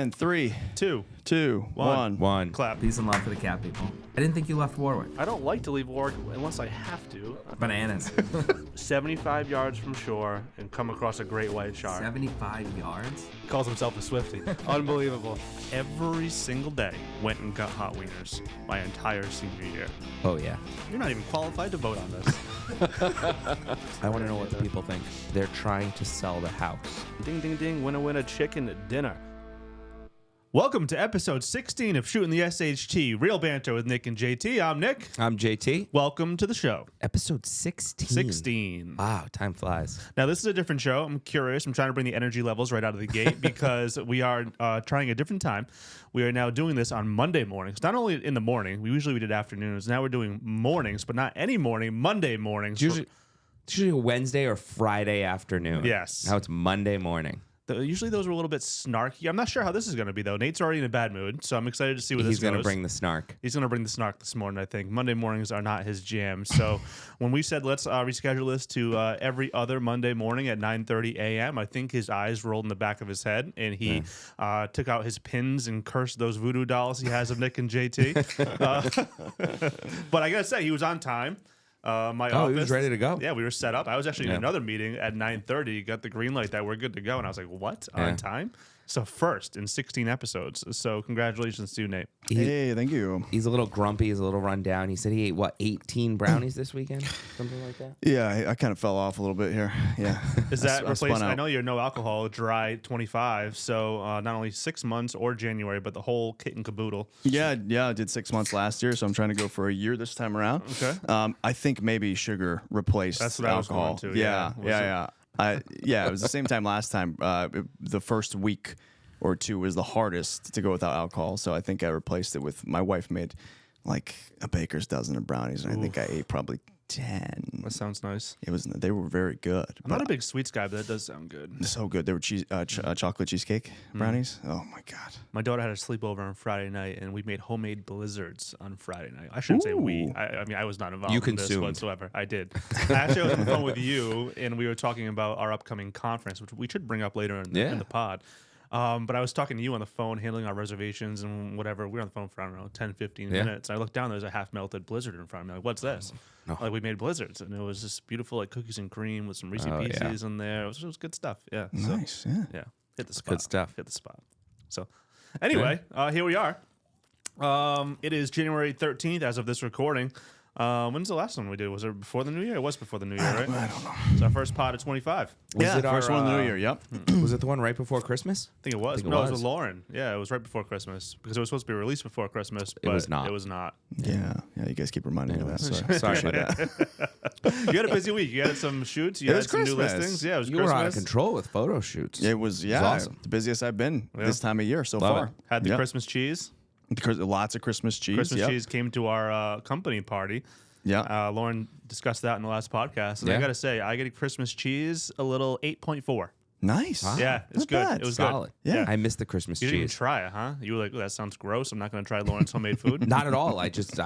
And 3, 2, 2, 1. Clap. Peace and love for the cat people. I didn't think you left Warwick. I don't like to leave Warwick unless I have to. Bananas. 75 yards from shore and come across a great white shark. 75 yards? He calls himself a Swiftie. Unbelievable. Every single day went and got hot wieners my entire senior year. Oh, yeah. You're not even qualified to vote on this. I want to know what the people think. They're trying to sell the house. Ding, ding, ding. Winner, chicken dinner. Welcome to episode 16 of Shootin The SHT, real banter with Nick and JT. I'm Nick. I'm JT. Welcome to the show. Episode 16. 16. Wow, time flies. Now, this is a different show. I'm curious. I'm trying to bring the energy levels right out of the gate because we are trying a different time. We are now doing this on Monday mornings. Not only in the morning. We did afternoons. Now we're doing mornings, but not any morning. Monday mornings. It's usually a Wednesday or Friday afternoon. Yes. Now it's Monday morning. Usually those were a little bit snarky. I'm not sure how this is going to be, though. Nate's already in a bad mood, so I'm excited to see where this goes. He's going to bring the snark. He's going to bring the snark this morning, I think. Monday mornings are not his jam. So when we said let's reschedule this to every other Monday morning at 9:30 a.m., I think his eyes rolled in the back of his head, and he took out his pins and cursed those voodoo dolls he has of Nick and JT. But I got to say, he was on time. My office, he was ready to go. Yeah, we were set up. I was actually in another meeting at 9:30. Got the green light that we're good to go, and I was like, "What? On time?" So first in 16 episodes. So congratulations to you, Nate. Hey, thank you. He's a little grumpy. He's a little run down. He said he ate, 18 brownies this weekend? Something like that? Yeah, I kind of fell off a little bit here. Yeah. Is that I replaced? spun I out. know you're no alcohol, dry 25. So not only 6 months or January, but the whole kit and caboodle. Yeah, I did 6 months last year, so I'm trying to go for a year this time around. Okay. I think maybe sugar replaced That's what alcohol. I was going to. Yeah. It was the same time last time. The first week or two was the hardest to go without alcohol, so I think I replaced it with my wife made like a baker's dozen of brownies, and I think I ate probably 10. That sounds nice. They were very good. I'm not a big sweets guy, but that does sound good. So good. They were chocolate cheesecake brownies. Oh my god. My daughter had a sleepover on Friday night, and we made homemade blizzards on Friday night. I shouldn't say we. I mean, I was not involved in this whatsoever. I did. Actually, I was on the phone with you, and we were talking about our upcoming conference, which we should bring up later in the pod. But I was talking to you on the phone, handling our reservations and whatever. We were on the phone for, 10, 15 minutes. I looked down, there's a half-melted blizzard in front of me. Like, what's this? No. Like, we made blizzards, and it was just beautiful, like cookies and cream with some Reese Pieces in there. It was good stuff. Yeah. Nice. So, yeah. Hit the spot. Good stuff. Hit the spot. So, anyway, here we are. It is January 13th as of this recording. When's the last one we did? Was it before the new year? It was before the new year, right? I don't know. It's our first pod of 25. Was it first one of the new year. Yep. Was it the one right before Christmas? I think it was. It was with Lauren. Yeah, it was right before Christmas because it was supposed to be released before Christmas, but it was not. Yeah. You guys keep reminding me of that. Sorry about that. You had a busy week. You had some shoots. You had some new listings. Yeah, it was You Christmas. were out of control with photo shoots. It was awesome. the busiest I've been this time of year so Love far. it. Had the Christmas cheese. Lots of Christmas cheese. Christmas cheese came to our company party. Yeah. Lauren discussed that in the last podcast. And I got to say, I get a Christmas cheese a little 8.4. Nice. Wow. Yeah, it's Not good. bad. It was Solid. good. Yeah. I missed the Christmas You didn't even cheese. try it, huh? You were like, oh, that sounds gross. I'm not going to try Lauren's homemade food. Not at all. I don't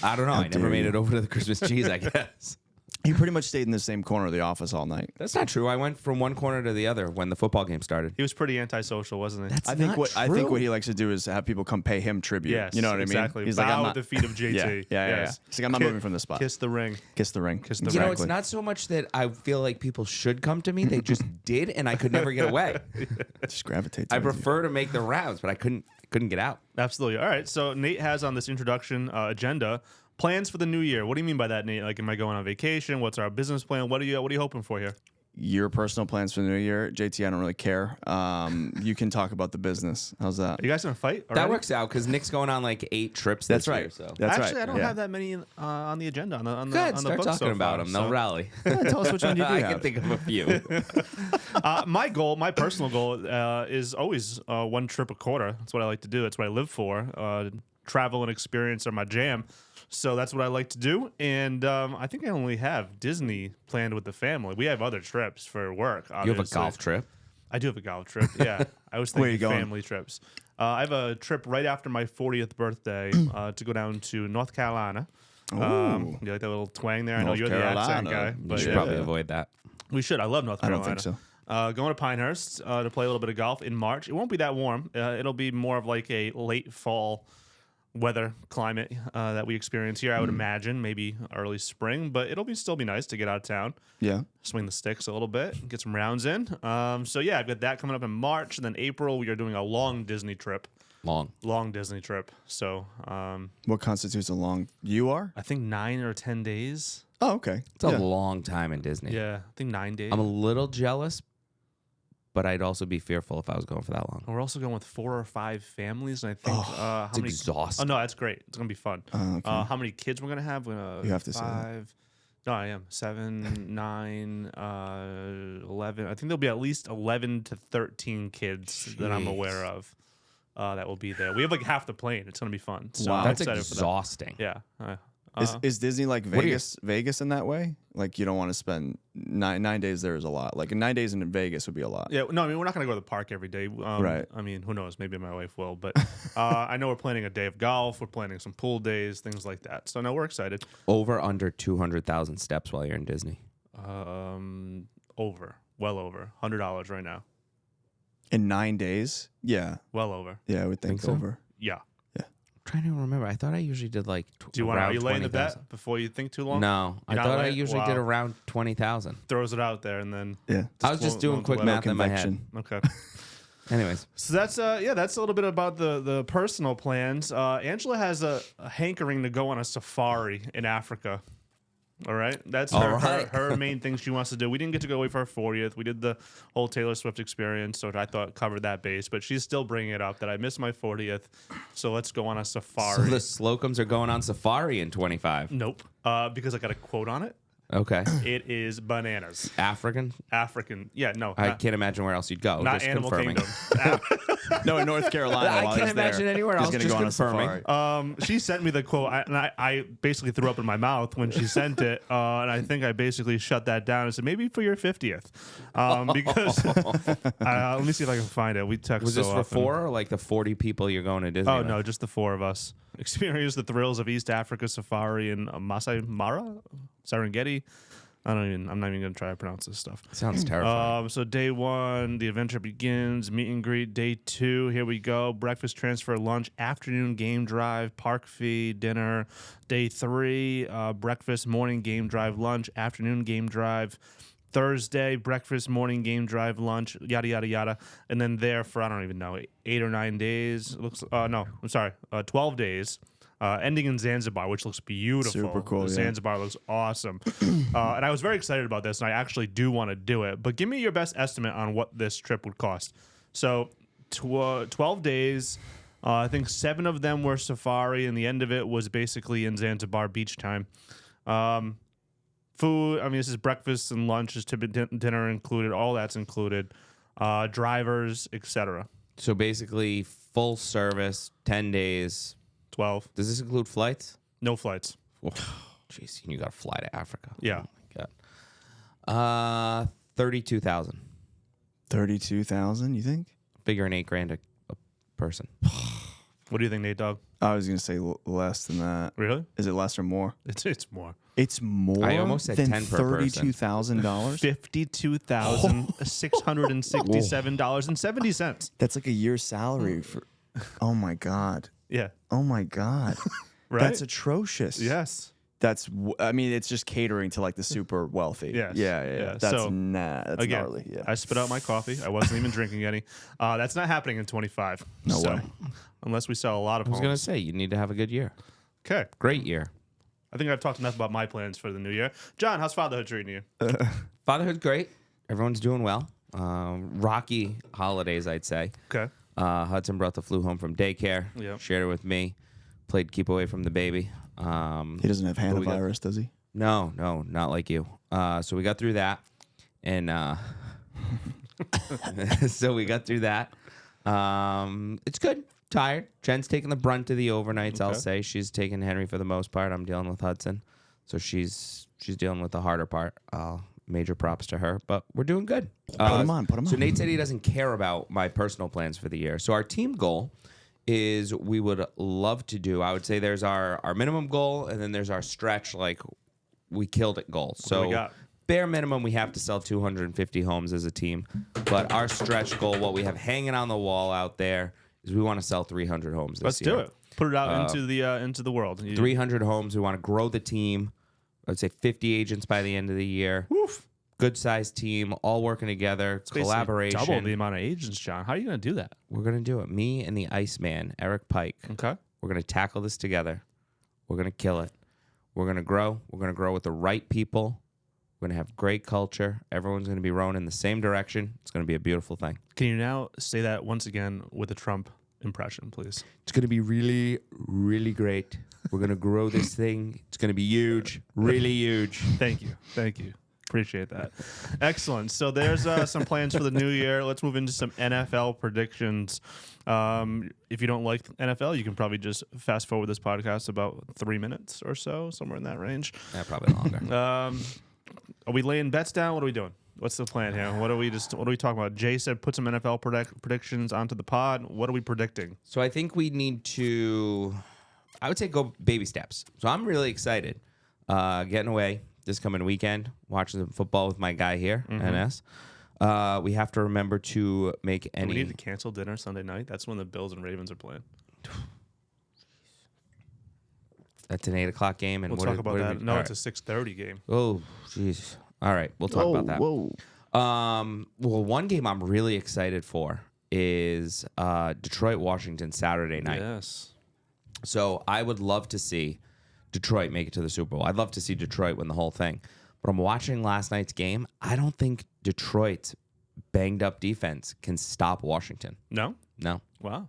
know. I never made it over to the Christmas cheese, I guess. You pretty much stayed in the same corner of the office all night. That's not true. I went from one corner to the other when the football game started. He was pretty antisocial, wasn't he? I think what he likes to do is have people come pay him tribute. Yes, You know what exactly. I mean? He's Bow like, at the feet of JT. Yeah. He's like, I'm not moving from this spot. Kiss the ring. Kiss the ring. Kiss the You ring. know, it's not so much that I feel like people should come to me. They just did, and I could never get away. Just gravitate. I towards you. prefer to make the rounds, but I couldn't get out. Absolutely. All right. So Nate has on this introduction agenda plans for the new year. What do you mean by that, Nate? Like, am I going on vacation? What's our business plan? What are you hoping for here? Your personal plans for the new year, JT. I don't really care. You can talk about the business. How's that? Are you guys gonna fight? That works out because Nick's going on like 8 trips That's this right. year. So That's Actually, right. I don't have that many on the agenda on the good. on the Start book talking so about far, them. They'll rally. Yeah, tell us which one you do I have. can think of a few. My personal goal, is always one trip a quarter. That's what I like to do. That's what I live for. Travel and experience are my jam. So that's what I like to do. And I think I only have Disney planned with the family. We have other trips for work, obviously. You have a golf trip? I do have a golf trip, yeah. I was Where are you thinking going? family trips. I have a trip right after my 40th birthday to go down to North Carolina. You like that little twang there? I know North you're the accent Carolina. guy. You But should yeah. probably avoid that. We should. I love North I Carolina. don't think so. Going to Pinehurst to play a little bit of golf in March. It won't be that warm. It'll be more of like a late fall weather climate that we experience here. I would imagine maybe early spring, but still be nice to get out of town. Yeah. Swing the sticks a little bit, get some rounds in. So yeah, I've got that coming up in March, and then April we are doing a long Disney trip. Long Disney trip. So what constitutes a long? You are? I think 9 or 10 days. Oh, okay. It's a long time in Disney. Yeah, I think 9 days. I'm a little jealous, but I'd also be fearful if I was going for that long. We're also going with 4 or 5 families, and I think how It's many? exhausting. Oh no, that's great. It's gonna be fun. Okay. How many kids we're gonna have? You have to say that. 5. No, I am 7, 9, 11. I think there'll be at least 11 to 13 kids that I'm aware of that will be there. We have like half the plane. It's gonna be fun. So Wow. I'm That's excited for that. exhausting. Yeah. Is Disney like Vegas in that way? Like you don't want to spend 9 days there is a lot. Like 9 days in Vegas would be a lot. Yeah, no, I mean, we're not going to go to the park every day. Right. I mean, who knows? Maybe my wife will. But I know we're planning a day of golf. We're planning some pool days, things like that. So, no, we're excited. Over under 200,000 steps while you're in Disney. Well over. $100 right now. In 9 days? Yeah. Well over. Yeah, I would think so? over. Yeah. I'm trying to remember. I thought I usually did like Do you want around to lay in the 20,000. bet before you think too long? No, I You're not thought I laying? usually did Wow. around 20,000. Throws it out there and then. Yeah. I was just doing quick math in my head. Convection. Okay. Anyways, So that's that's a little bit about the personal plans. Angela has a hankering to go on a safari in Africa. All right, that's her main thing she wants to do. We didn't get to go away for her 40th. We did the whole Taylor Swift experience, so I thought covered that base. But she's still bringing it up that I missed my 40th, so let's go on a safari. so the Slocums are going on safari in 25. Nope, because I got a quote on it. Okay. It is bananas. African? Yeah, no. I can't imagine where else you'd go. Not just Animal confirming. Kingdom. No, in North Carolina. I while can't he's there, imagine anywhere he's else, gonna just go on a confirming. safari. She sent me the quote, and I basically threw up in my mouth when she sent it, and I think I basically shut that down and said maybe for your 50th, because let me see if I can find it. We text. Was so this for often. 4 or like the 40 people you're going to Disney Oh with? no, just the 4 of us. Experience the thrills of East Africa safari in Masai Mara, Serengeti. I'm not even gonna try to pronounce this stuff. Sounds terrifying. So day 1, the adventure begins. Meet and greet. Day 2, here we go. Breakfast, transfer, lunch, afternoon game drive, park fee, dinner. Day 3, breakfast, morning game drive, lunch, afternoon game drive. Thursday, breakfast, morning game drive, lunch, yada yada yada, and then there for I don't even know 8 or 9 days. 12 days. Ending in Zanzibar, which looks beautiful. Super cool, yeah. Zanzibar looks awesome. And I was very excited about this, and I actually do want to do it. But give me your best estimate on what this trip would cost. So, 12 days. I think 7 of them were safari, and the end of it was basically in Zanzibar beach time. Food, I mean, this is breakfast and lunch, is dinner included. All that's included. Drivers, etc. So basically, full service, 10 days. 12. Does this include flights? No flights. Jeez, you got to fly to Africa. Yeah. Oh my God. 32,000. 32,000, you think? Figure an $8,000 a person. What do you think, Nate Dogg? I was gonna say less than that. Really? Is it less or more? It's more. It's more. I almost said than 10 per person. $32,000. $52,667.70. That's like a year's salary for. Oh my god. Yeah. Oh my god. Right? That's atrocious. Yes. I mean, it's just catering to like the super wealthy. Yes. Yeah. That's So, that's Again, gnarly. Yeah. I spit out my coffee. I wasn't even drinking any. That's not happening in 25. No way. Unless we sell a lot of I was going to homes. say, you need to have a good year. Okay. Great year. I think I've talked enough about my plans for the new year. John, how's fatherhood treating you? Fatherhood's great. Everyone's doing well. Rocky holidays, I'd say. Okay. Hudson brought the flu home from daycare. Yep. Shared it with me. Played keep away from the baby. He doesn't have hantavirus, does he? No, not like you. So we got through that, and so we got through that. It's good. Tired. Jen's taking the brunt of the overnights. I'll say she's taking Henry for the most part. I'm dealing with Hudson, so she's dealing with the harder part. Major props to her, but we're doing good. Put him on. So Nate said he doesn't care about my personal plans for the year. So our team goal is we would love to do. I would say there's our minimum goal, and then there's our stretch, like we killed it goal. What do we So got? bare minimum, we have to sell 250 homes as a team. But our stretch goal, what we have hanging on the wall out there, is we want to sell 300 homes this year. Let's do it. Put it out into the world. 300 homes. We want to grow the team. I'd say 50 agents by the end of the year. Woof. Good sized team, all working together. It's collaboration. double the amount of agents, John. How are you going to do that? We're going to do it. Me and the Iceman, Eric Pike. Okay. We're going to tackle this together. We're going to kill it. We're going to grow. We're going to grow with the right people. We're going to have great culture. Everyone's going to be rowing in the same direction. It's going to be a beautiful thing. Can you now say that once again with a Trump impression, please? It's going to be really, really great. We're going to grow this thing. It's going to be huge, really huge. Thank you. Appreciate that. Excellent. So there's some plans for the new year. Let's move into some NFL predictions. If you don't like NFL, you can probably just fast forward this podcast about 3 minutes or so, somewhere in that range. Yeah, probably longer. Are we laying bets down? What are we doing? What's the plan here? What are we talking about? Jay said put some NFL predictions onto the pod. What are we predicting? So I think we need to, I would say, go baby steps. So I'm really excited. Getting away this coming weekend, watching some football with my guy here, NS. We have to remember to make any. Do we need to cancel dinner Sunday night? That's when the Bills and Ravens are playing. That's an 8 o'clock game, and we'll talk about that. No, it's a 6:30 game. Oh, jeez. All right, we'll talk about that. Whoa. Well, one game I'm really excited for is Detroit, Washington, Saturday night. Yes. So I would love to see Detroit make it to the Super Bowl. I'd love to see Detroit win the whole thing. But I'm watching last night's game. I don't think Detroit's banged up defense can stop Washington. No? No. Wow.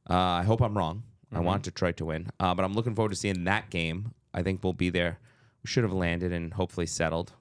I hope I'm wrong. I want Detroit to win. But I'm looking forward to seeing that game. I think we'll be there. We should have landed and hopefully settled,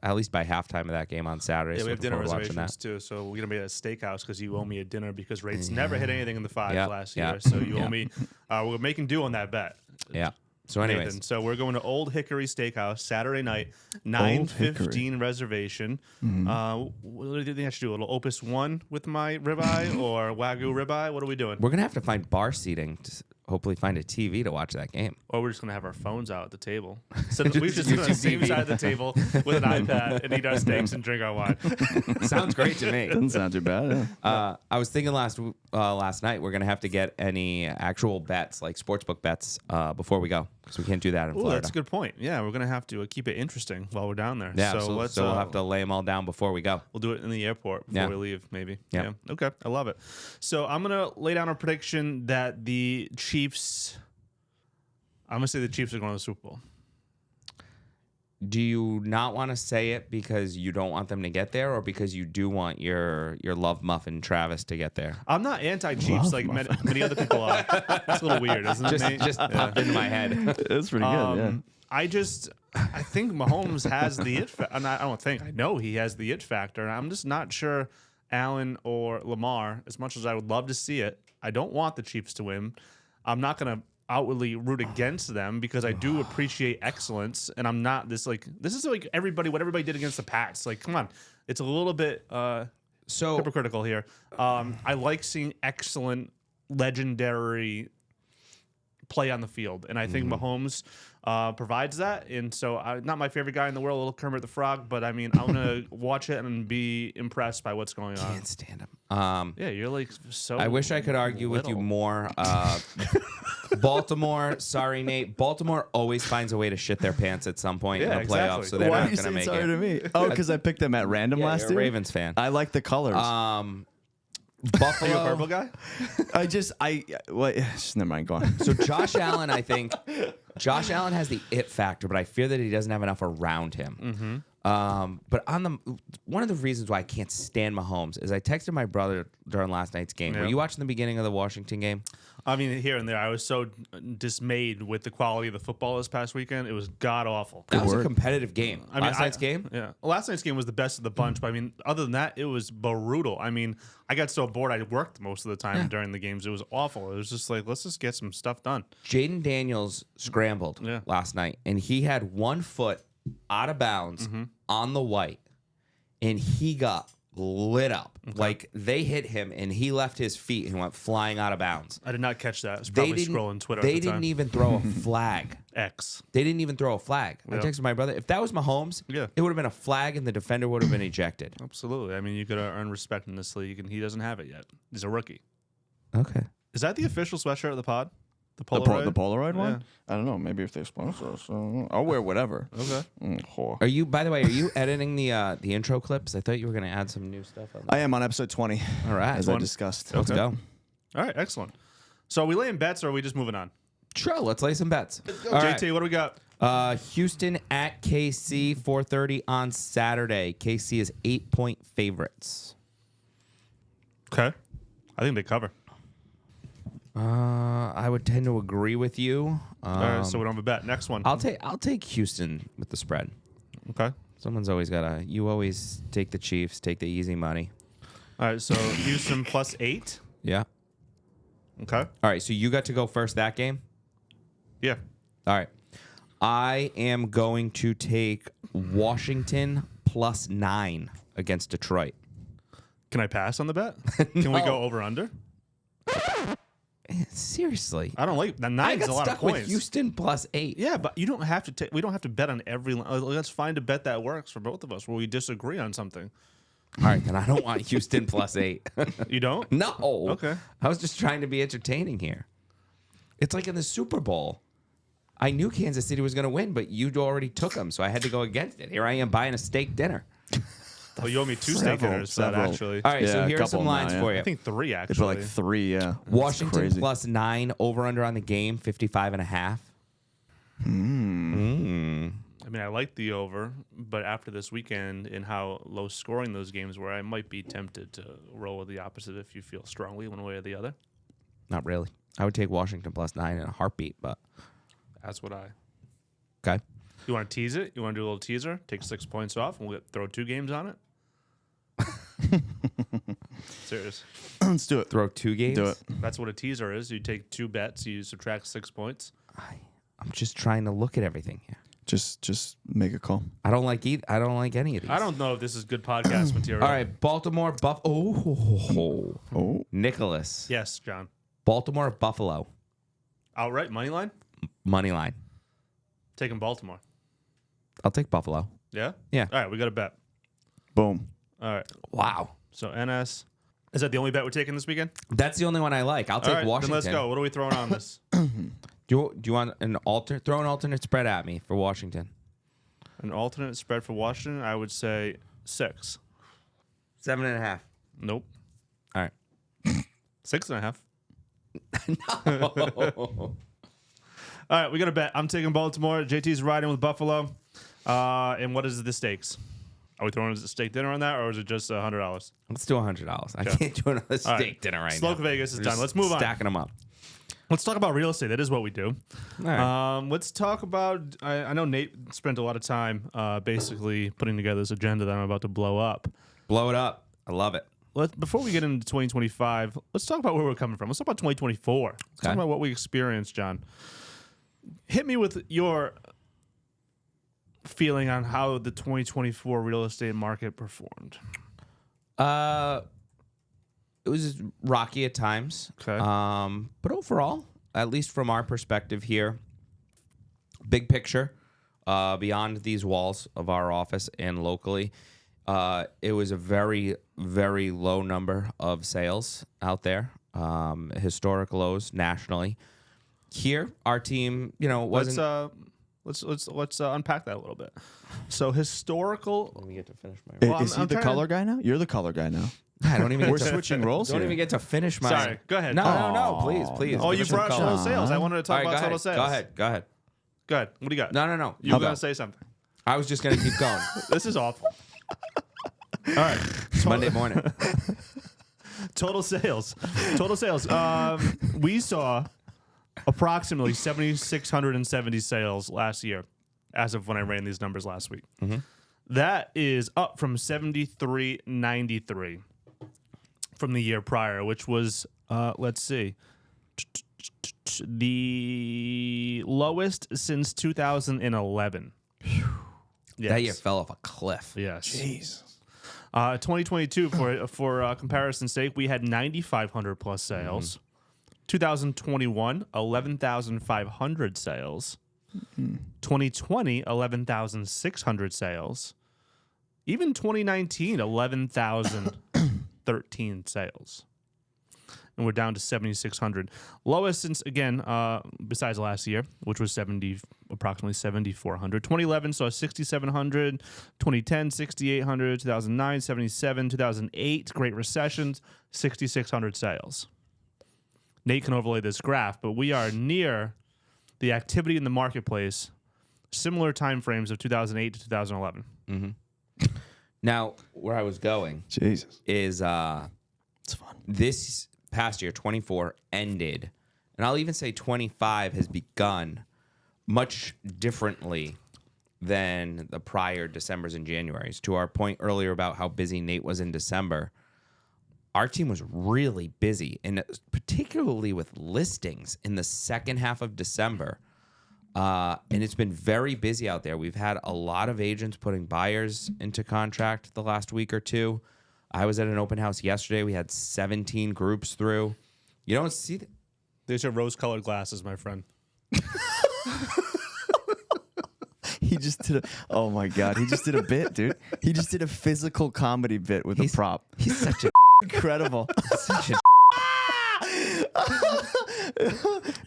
at least by halftime of that game on Saturday. Yeah, so we have dinner watching reservations too. So we're gonna be at a steakhouse because you owe me a dinner because rates never hit anything in the fives Yeah, last yeah. year. So you owe me. We're making do on that bet. Yeah. So anyways. Nathan. So we're going to Old Hickory Steakhouse Saturday night, 9:15 reservation. What do you think I should do? A little Opus 1 with my ribeye or Wagyu ribeye? What are we doing? We're going to have to find bar seating to hopefully find a TV to watch that game. Or we're just going to have our phones out at the table. So we just sit on the same side of the table with an iPad and eat our steaks and drink our wine. Sounds great to me. Doesn't sound too bad. Yeah. I was thinking last night we're going to have to get any actual bets, like sportsbook bets, before we go. Because we can't do that in Florida. That's a good point. Yeah, we're going to have to keep it interesting while we're down there. Yeah, so we'll have to lay them all down before we go. We'll do it in the airport before we leave, maybe. Yeah. Okay, I love it. So I'm going to lay down a prediction that the Chiefs... I'm going to say the Chiefs are going to the Super Bowl. Do you not want to say it because you don't want them to get there, or because you do want your love muffin Travis to get there? I'm not anti-Chiefs like many other people are. It's a little weird, isn't it, Nate? Just popped into my head. It's pretty good, yeah. I think Mahomes has the it factor. I know he has the it factor. I'm just not sure Allen or Lamar, as much as I would love to see it, I don't want the Chiefs to win. I'm not going to outwardly root against them because I do appreciate excellence, and I'm not this is like what everybody did against the Pats. Like, come on, it's a little bit so hypocritical here. I like seeing excellent, legendary play on the field, and I think Mahomes provides that. And so, not my favorite guy in the world, little Kermit the Frog, but I mean, I'm gonna watch it and be impressed by what's going on. Can't stand him. Yeah, you're like so. I wish I could argue with you more. Baltimore, sorry, Nate. Baltimore always finds a way to shit their pants at some point in the playoffs, exactly. so they're Why are not you going to saying make sorry it. to me? Oh, because I picked them at random last you're a year. Ravens fan. I like the colors. Are you Buffalo. a purple guy? Never mind. Go on. So Josh Allen, I think Josh Allen has the it factor, but I fear that he doesn't have enough around him. But one of the reasons why I can't stand Mahomes is I texted my brother during last night's game. Yeah. Were you watching the beginning of the Washington game? I mean, here and there, I was so dismayed with the quality of the football this past weekend. It was god awful. That was a competitive game. Last night's game? Yeah. Last night's game was the best of the bunch, but I mean, other than that, it was brutal. I mean, I got so bored I worked most of the time during the games. It was awful. It was just like, let's just get some stuff done. Jaden Daniels scrambled last night, and he had 1 foot out of bounds on the white, and he got lit up. Like they hit him and he left his feet and went flying out of bounds. I did not catch that. I was probably scrolling Twitter They at the time. didn't even throw a flag. X. They didn't even throw a flag. I texted my brother. If that was Mahomes, it would have been a flag and the defender would have been ejected. Absolutely. I mean, you got to earn respect in this league, and he doesn't have it yet. He's a rookie. Okay. Is that the official sweatshirt of the pod? The Polaroid? The Polaroid Yeah. one? I don't know. Maybe if they sponsor us. I'll wear whatever. Okay. Are you, by the way, are you editing the intro clips? I thought you were going to add some new stuff on that. I am on episode 20. All right. As I discussed. Let's go. All right. Excellent. So are we laying bets or are we just moving on? Sure. Let's lay some bets. All JT, right. what do we got? Houston at KC, 4:30 on Saturday. KC is 8-point favorites. Okay. I think they cover. I would tend to agree with you. All right, so we don't have a bet. Next one. I'll take Houston with the spread. Okay. Someone's always got you always take the Chiefs, take the easy money. All right, so Houston +8. Yeah. Okay. All right, so you got to go first that game? Yeah. All right. I am going to take Washington +9 against Detroit. Can I pass on the bet? Can we go over under? Seriously. I don't like that. I Nine's got a lot stuck of points. with Houston +8. Yeah, but you don't have to take. We don't have to bet on every. Let's find a bet that works for both of us where we disagree on something. All right, then I don't want Houston +8. You don't? No. Okay. I was just trying to be entertaining here. It's like in the Super Bowl. I knew Kansas City was going to win, but you already took them, so I had to go against it. Here I am buying a steak dinner. Well, you owe me 2 steak dinners, several. actually. All right, so Yeah, a here are couple some lines now, for yeah. you. I think 3, They actually. put like 3, yeah. That's Washington crazy. +9, over/under on the game, 55.5. I mean, I like the over, but after this weekend and how low scoring those games were, I might be tempted to roll with the opposite if you feel strongly one way or the other. Not really. I would take Washington +9 in a heartbeat, but That's what I. okay. You want to tease it? You want to do a little teaser? Take 6 points off and we'll throw 2 games on it? Serious. Let's do it. Throw 2 games. Do it. That's what a teaser is. You take 2 bets, you subtract 6 points. I'm just trying to look at everything here. Just make a call. I don't like I don't like any of these. I don't know if this is good podcast material. All right, Baltimore, Oh. Nicholas. Yes, John. Baltimore, Buffalo, Outright money line? money line. Taking Baltimore. I'll take Buffalo. Yeah? Yeah. All right, we got a bet. Boom. All right. Wow. So NS. Is that the only bet we're taking this weekend? That's the only one I like. I'll All take right, Washington. then let's go. What are we throwing on this? Do you want an throw an alternate spread at me for Washington? An alternate spread for Washington, I would say 6. 7.5. Nope. All right. 6.5. No. All right, we got a bet. I'm taking Baltimore. JT's riding with Buffalo. And what is the stakes? Are we throwing a steak dinner on that, or is it just $100? Let's do $100. I can't do another steak right. dinner right Sloke now. Vegas is We're done. just Let's move on. Stacking them up. Let's talk about real estate. That is what we do. All right. Let's talk about. I know Nate spent a lot of time basically putting together this agenda that I'm about to blow up. Blow it up. I love it. Before we get into 2025, let's talk about where we're coming from. Let's talk about 2024. Let's talk about what we experienced, John. Hit me with your feeling on how the 2024 real estate market performed. It was rocky at times. Okay. But overall, at least from our perspective here, big picture, beyond these walls of our office and locally, it was a very, very low number of sales out there. Historic lows nationally. Here, our team, wasn't. Let's unpack that a little bit. So historical. Let me get to finish my. Well, Is he I'm the trying color guy now? You're the color guy now. I don't even. We're get to, switching roles Don't here. even get to finish my. Sorry, go ahead. No, please. Oh, Give you us some brought color. total sales. I wanted to talk All right, about go total ahead. sales. Go ahead. Go ahead. What do you got? No. You were going to say something. I was just gonna keep going. This is awful. All right. It's Monday morning. Total sales. We saw approximately 7,670 sales last year, as of when I ran these numbers last week. Mm-hmm. That is up from 7,393 from the year prior, which was, let's see, the lowest since 2011. That year fell off a cliff. Yes. Jesus. 2022, for comparison's sake, we had 9,500 plus sales. 2021, 11,500 sales. 2020, 11,600 sales. Even 2019, 11,013 sales. And we're down to 7,600. Lowest since, again, besides last year, which was approximately 7,400. 2011 saw 6,700. 2010, 6,800. 2009, 77. 2008, Great Recessions, 6,600 sales. Nate can overlay this graph, but we are near the activity in the marketplace, similar time frames of 2008 to 2011. Now, where I was going is it's fun. This past year, 24, ended, and I'll even say 25 has begun much differently than the prior Decembers and Januaries. To our point earlier about how busy Nate was in December, our team was really busy, and particularly with listings in the second half of December. And it's been very busy out there. We've had a lot of agents putting buyers into contract the last week or two. I was at an open house yesterday. We had 17 groups through. You don't see that. These are rose-colored glasses, my friend. He just did oh my God. He just did a bit, dude. He just did a physical comedy bit with a prop. He's such a Incredible. such a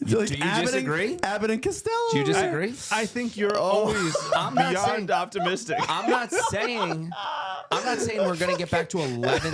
Do you disagree? Abbott and Costello. Do you disagree? I think you're always beyond optimistic. I'm not saying we're going to get back to 11.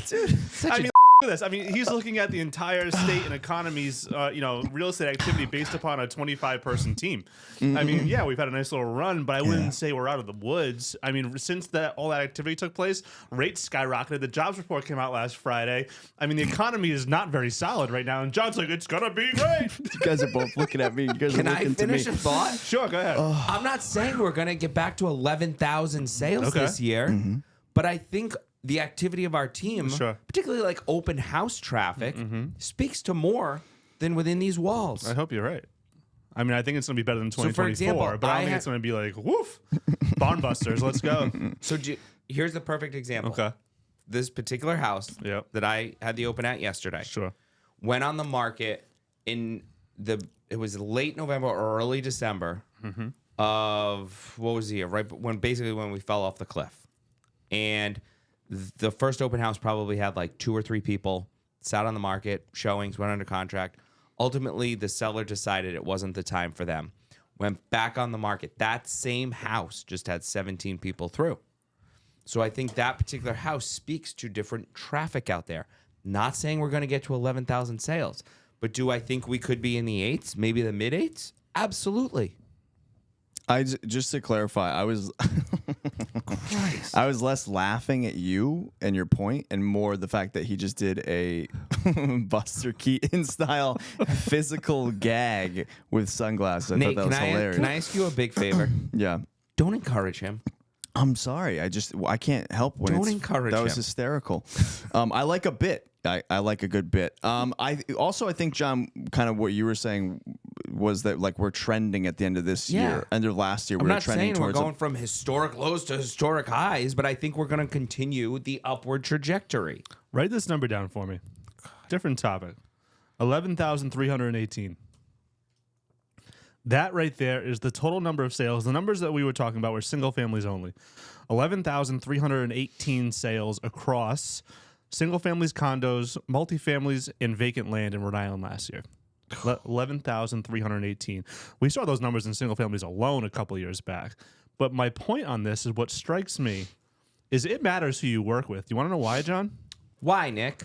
Dude. I mean, look at this. I mean, he's looking at the entire state and economy's, real estate activity based upon a 25-person team. I mean, yeah, we've had a nice little run, but I wouldn't say we're out of the woods. I mean, since all that activity took place, rates skyrocketed. The jobs report came out last Friday. I mean, the economy is not very solid right now, and John's like, it's gonna be great. You guys are both looking at me. You guys Can are I looking finish to a me. thought? Sure, go ahead. I'm not saying we're going to get back to 11,000 sales this year, but I think the activity of our team, particularly like open house traffic, speaks to more than within these walls. I hope you're right. I mean, I think it's going to be better than 2024, So for example, but I don't think it's going to be like, woof, barn busters, let's go. So here's the perfect example. Okay. This particular house Yep. that I had the open at yesterday went on the market it was late November or early December of, what was the year? Right when we fell off the cliff. And the first open house probably had like 2 or 3 people, sat on the market, showings, went under contract. Ultimately, the seller decided it wasn't the time for them. Went back on the market. That same house just had 17 people through. So I think that particular house speaks to different traffic out there. Not saying we're going to get to 11,000 sales, but do I think we could be in the 8s, maybe the mid 8s? Absolutely. Just to clarify, I was less laughing at you and your point, and more the fact that he just did a Buster Keaton style physical gag with sunglasses. I Nate, thought that was hilarious. Can I ask you a big favor? Yeah. Don't encourage him. I'm sorry. I can't help when Don't encourage that was him. hysterical. I like a bit. I like a good bit. I think, John, kind of what you were saying was that like we're trending at the end of this year, end of last year. I'm we were not trending saying we're towards going from historic lows to historic highs, but I think we're going to continue the upward trajectory. Write this number down for me. Different topic. 11,318. That right there is the total number of sales. The numbers that we were talking about were single families only. 11,318 sales across single families, condos, multifamilies, and vacant land in Rhode Island last year. 11,318. We saw those numbers in single families alone a couple years back. But my point on this is what strikes me is it matters who you work with. You want to know why, John? Why, Nick?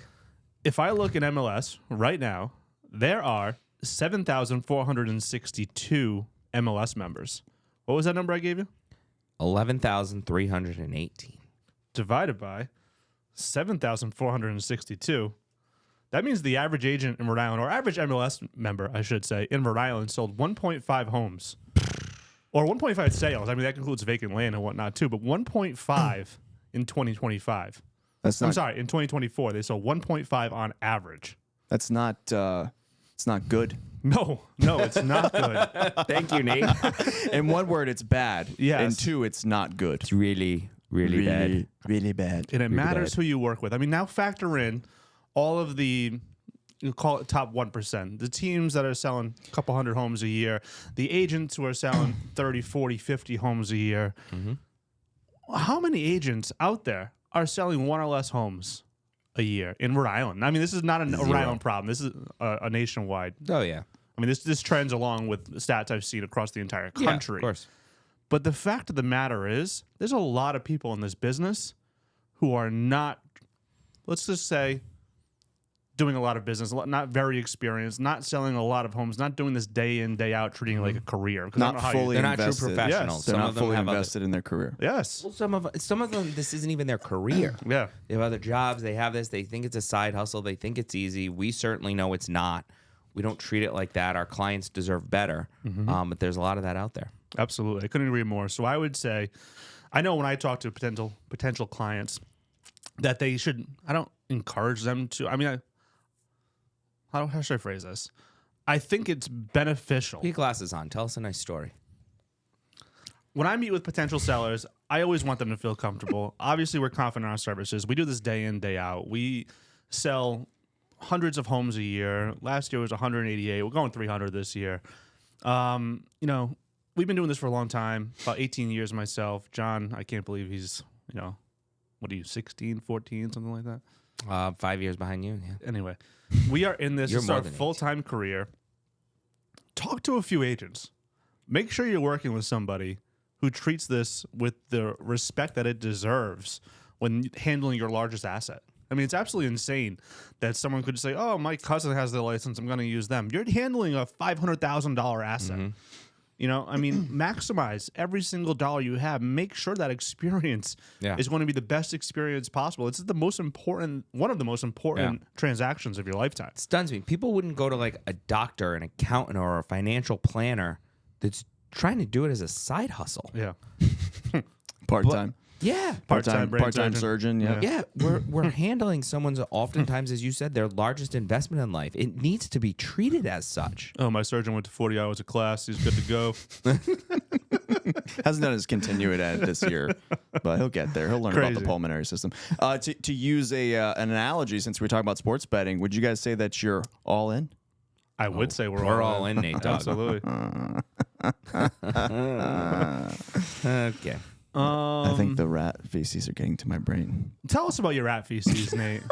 If I look in MLS right now, there are 7,462 MLS members. What was that number I gave you? 11,318. Divided by 7,462. That means the average agent in Rhode Island, or average MLS member, I should say, in Rhode Island sold 1.5 homes. Or 1.5 sales. I mean, that includes vacant land and whatnot, too. But 1.5 in 2025. in 2024, they sold 1.5 on average. That's not It's not good. No, it's not good. Thank you, Nate. In one word, it's bad. Yes. In two, it's not good. It's really, really bad. Really bad. And it matters bad. who you work with. I mean, now factor in all of the, you call it top 1%, the teams that are selling a couple hundred homes a year, the agents who are selling 30, 40, 50 homes a year. How many agents out there are selling one or less homes a year in Rhode Island? I mean, this is not a Rhode Island problem. This is a nationwide. Oh, yeah. I mean, this trends along with the stats I've seen across the entire country. Yeah, of course. But the fact of the matter is, there's a lot of people in this business who are not, let's just say, doing a lot of business, not very experienced, not selling a lot of homes, not doing this day in, day out, treating it like a career. 'Cause I don't Not know how you- fully They're not true invested. professionals. They're Some not of them fully have other- invested in their career. Yes. Well, some of them, this isn't even their career. Yeah. They have other jobs. They have this. They think it's a side hustle. They think it's easy. We certainly know it's not. We don't treat it like that. Our clients deserve better. But there's a lot of that out there. Absolutely. I couldn't agree more. So I would say, I know when I talk to potential clients that they should, I don't encourage them to, I mean, how should I phrase this? I think it's beneficial. Put your glasses on. Tell us a nice story. When I meet with potential sellers, I always want them to feel comfortable. Obviously, we're confident in our services. We do this day in, day out. We sell hundreds of homes a year. Last year was 188. We're going 300 this year. You know, we've been doing this for a long time, about 18 years myself. John, I can't believe he's, you know, what are you, 16, 14, something like that? 5 years behind you. Yeah. Anyway, we are in this. You're It's more our than 18. full-time career. Talk to a few agents. Make sure you're working with somebody who treats this with the respect that it deserves when handling your largest asset. I mean, it's absolutely insane that someone could say, oh, my cousin has their license, I'm going to use them. You're handling a $500,000 asset. You know, I mean, maximize every single dollar you have. Make sure that experience Yeah. is going to be the best experience possible. It's the most important, one of the most important transactions of your lifetime. It stuns me. People wouldn't go to like a doctor, an accountant, or a financial planner that's trying to do it as a side hustle. Yeah. Part-time. Yeah. Part-time brain Part-time surgeon. Yeah. Yeah, we're handling someone's oftentimes, as you said, their largest investment in life. It needs to be treated as such. Oh, my surgeon went to 40 hours of class. He's good to go. Hasn't done his continued ed this year, but he'll get there. He'll learn about the Crazy. pulmonary system. To use an analogy, since we're talking about sports betting, would you guys say that you're all in? I would say we're all in, Nate Dogg. Absolutely. Okay. I think the rat feces are getting to my brain. Tell us about your rat feces, Nate.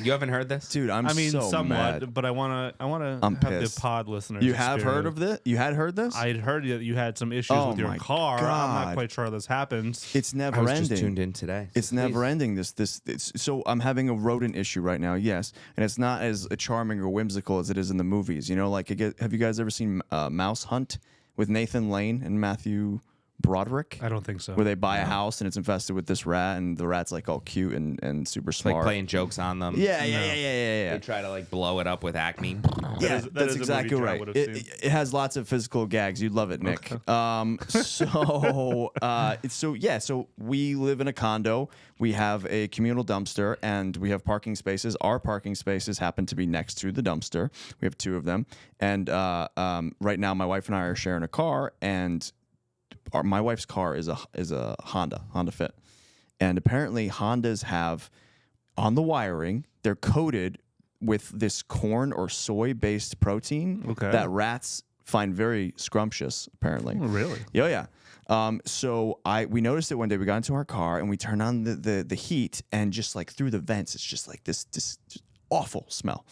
You haven't heard this? Dude, I'm I mean, so somewhat, mad. but I want to I'm have pissed. the pod listeners. You have heard of this? You had heard this? I had heard that you had some issues Oh with your my car. I'm God. not quite sure how this happens. It's I never was ending. just tuned in today. It's never ending. So I'm having a rodent issue right now. Yes, and it's not as charming or whimsical as it is in the movies. You know, like have you guys ever seen Mouse Hunt with Nathan Lane and Matthew Broderick? I don't think so. Where they buy a house and it's infested with this rat, and the rat's like all cute and super smart. Like playing jokes on them. Yeah. They try to like blow it up with Acme. Yeah, that that's is a exactly movie John right. would have It, seen. it has lots of physical gags. You'd love it, Nick. So we live in a condo. We have a communal dumpster, and we have parking spaces. Our parking spaces happen to be next to the dumpster. We have two of them, and right now my wife and I are sharing a car, and my wife's car is a Honda Fit, and apparently Hondas have on the wiring, they're coated with this corn or soy based protein that rats find very scrumptious, apparently. Oh, really? Yeah. So we noticed it one day. We got into our car and we turned on the heat, and just like through the vents, it's just like this just awful smell.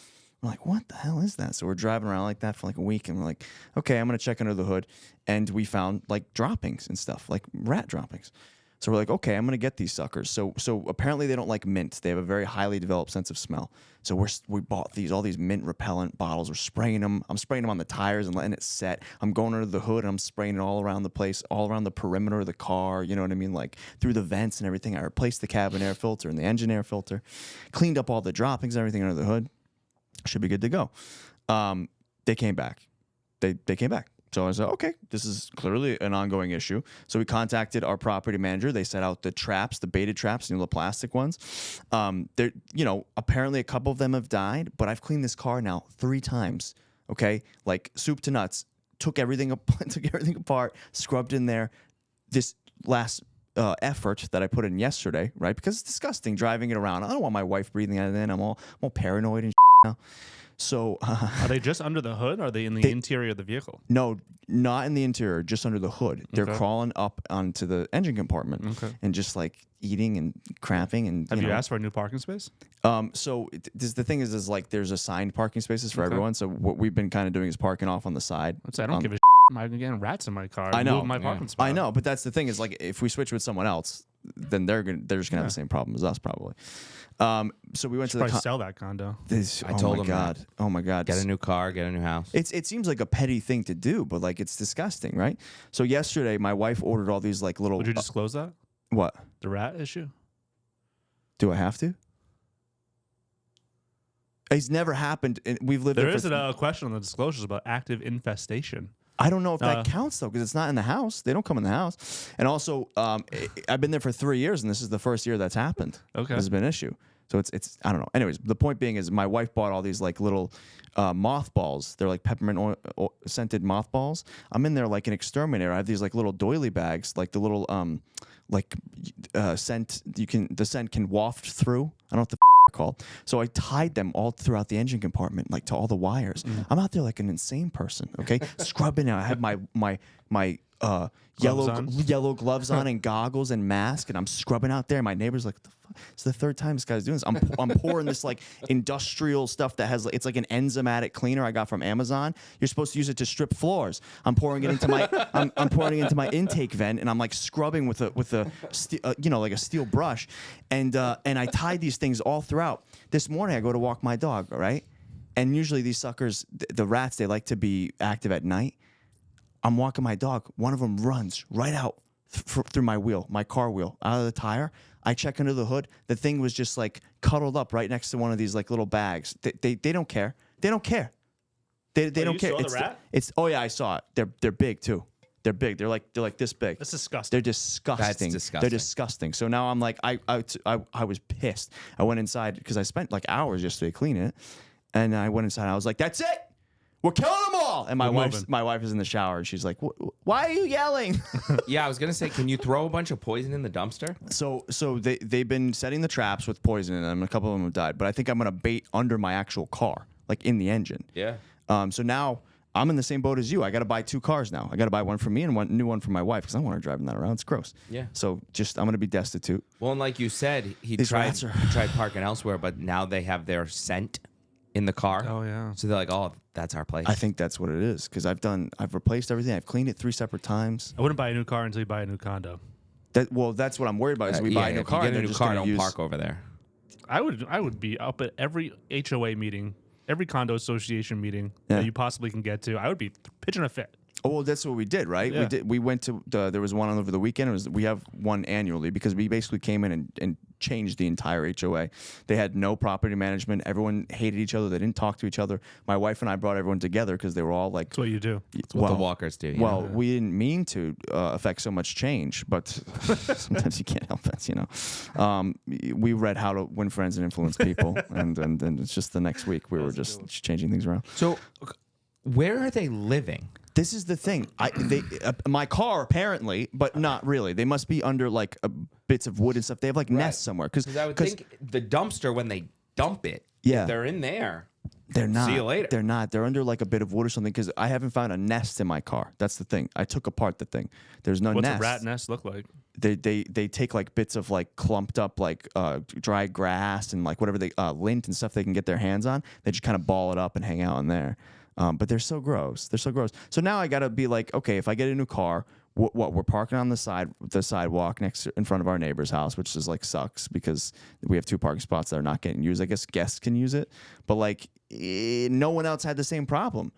We're like, what the hell is that? So we're driving around like that for like a week, and we're like, okay, I'm gonna check under the hood, and we found like droppings and stuff, like rat droppings. So we're like, okay, I'm gonna get these suckers. So apparently they don't like mint. They have a very highly developed sense of smell. So we bought all these mint repellent bottles. We're spraying them. I'm spraying them on the tires and letting it set. I'm going under the hood and I'm spraying it all around the place, all around the perimeter of the car. You know what I mean? Like through the vents and everything. I replaced the cabin air filter and the engine air filter, cleaned up all the droppings, everything under the hood. Should be good to go. They came back. They came back. So I said, okay, this is clearly an ongoing issue. So we contacted our property manager. They set out the traps, the baited traps, the plastic ones. They're, apparently a couple of them have died, but I've cleaned this car now 3 times. Okay, like soup to nuts. Took everything apart, scrubbed in there. This last effort that I put in yesterday, right? Because it's disgusting driving it around. I don't want my wife breathing out of it. I'm all paranoid and now. So are they just under the hood? Or are they in the interior of the vehicle? No, not in the interior, just under the hood. They're crawling up onto the engine compartment and just like eating and crapping. And have you asked for a new parking space? So the thing is like there's assigned parking spaces for everyone. So what we've been kind of doing is parking off on the side. I don't give a I'm getting rats in my car. I know my parking spot. I know, but that's the thing is like if we switch with someone else, then they're just gonna have the same problem as us probably. So we went to sell that condo. I told him oh my god, get a new car, get a new house. It seems like a petty thing to do, but like it's disgusting, right? So yesterday, my wife ordered all these like little. Would you disclose that? What? The rat issue? Do I have to? It's never happened. We've lived. There is a question on the disclosures about active infestation. I don't know if that counts though, because it's not in the house. They don't come in the house. And also, I've been there for 3 years, and this is the first year that's happened. Okay, this has been an issue. So it's I don't know. Anyways, the point being is my wife bought all these like little mothballs. They're like peppermint scented mothballs. I'm in there like an exterminator. I have these like little doily bags, like the little scent the scent can waft through. I don't know what the they're called. So I tied them all throughout the engine compartment, like to all the wires. I'm out there like an insane person, okay? Scrubbing it. I have my yellow gloves on and goggles and mask, and I'm scrubbing out there. My neighbor's like, what the fuck? It's the 3rd time this guy's doing this. I'm pouring this like industrial stuff that has it's like an enzymatic cleaner I got from Amazon. You're supposed to use it to strip floors. I'm pouring it into my I'm pouring it into my intake vent, and I'm like scrubbing with a like a steel brush, and I tied these things all throughout. This morning I go to walk my dog, all right, and usually these suckers, the rats, they like to be active at night. I'm walking my dog. One of them runs right out through my car wheel, out of the tire. I check under the hood. The thing was just like cuddled up right next to one of these like little bags. They don't care. They don't care. They don't care. Saw the rat? Oh yeah, I saw it. They're big too. They're big. They're like this big. That's disgusting. They're disgusting. That's disgusting. They're disgusting. So now I'm like I was pissed. I went inside because I spent like hours yesterday cleaning it, and I went inside. I was like, that's it. We're killing them all. And my wife is in the shower, and she's like, why are you yelling? Yeah, I was gonna say, can you throw a bunch of poison in the dumpster? So they've been setting the traps with poison in them. A couple of them have died, but I think I'm gonna bait under my actual car, like in the engine. Yeah. So now I'm in the same boat as you. I got to buy 2 cars now. I got to buy one for me and one new one for my wife because I don't want her driving that around. It's gross. Yeah. So I'm gonna be destitute. Well, and like you said, he tried parking elsewhere, but now they have their scent in the car. Oh yeah. So they're like, oh, that's our place. I think that's what it is because I've replaced everything. I've cleaned it 3 separate times. I wouldn't buy a new car until you buy a new condo. That's what I'm worried about. Is we buy a new car, get a new car, don't park over there. I would be up at every HOA meeting, every condo association meeting that you possibly can get to. I would be pitching a fit. Oh, well, that's what we did, right? Yeah. We went to there was one over the weekend. We have one annually because we basically came in and changed the entire HOA. They had no property management. Everyone hated each other. They didn't talk to each other. My wife and I brought everyone together because they were all like. That's what you do. It's what the walkers do. Well, we didn't mean to affect so much change, but sometimes you can't help it, We read How to Win Friends and Influence People, and it's just the next week we were just changing things around. So, where are they living? This is the thing. My car apparently, but not really. They must be under like bits of wood and stuff. They have like nests somewhere. Because I would think the dumpster when they dump it, if they're in there. They're not. See you later. They're not. They're under like a bit of wood or something. Because I haven't found a nest in my car. That's the thing. I took apart the thing. There's no nest. What's a rat nest look like? They take like bits of like clumped up like dry grass and like whatever they lint and stuff they can get their hands on. They just kind of ball it up and hang out in there. But they're so gross. They're so gross. So now I got to be like, okay, if I get a new car, what we're parking on the sidewalk in front of our neighbor's house, which is like sucks because we have 2 parking spots that are not getting used. I guess guests can use it, but like no one else had the same problem.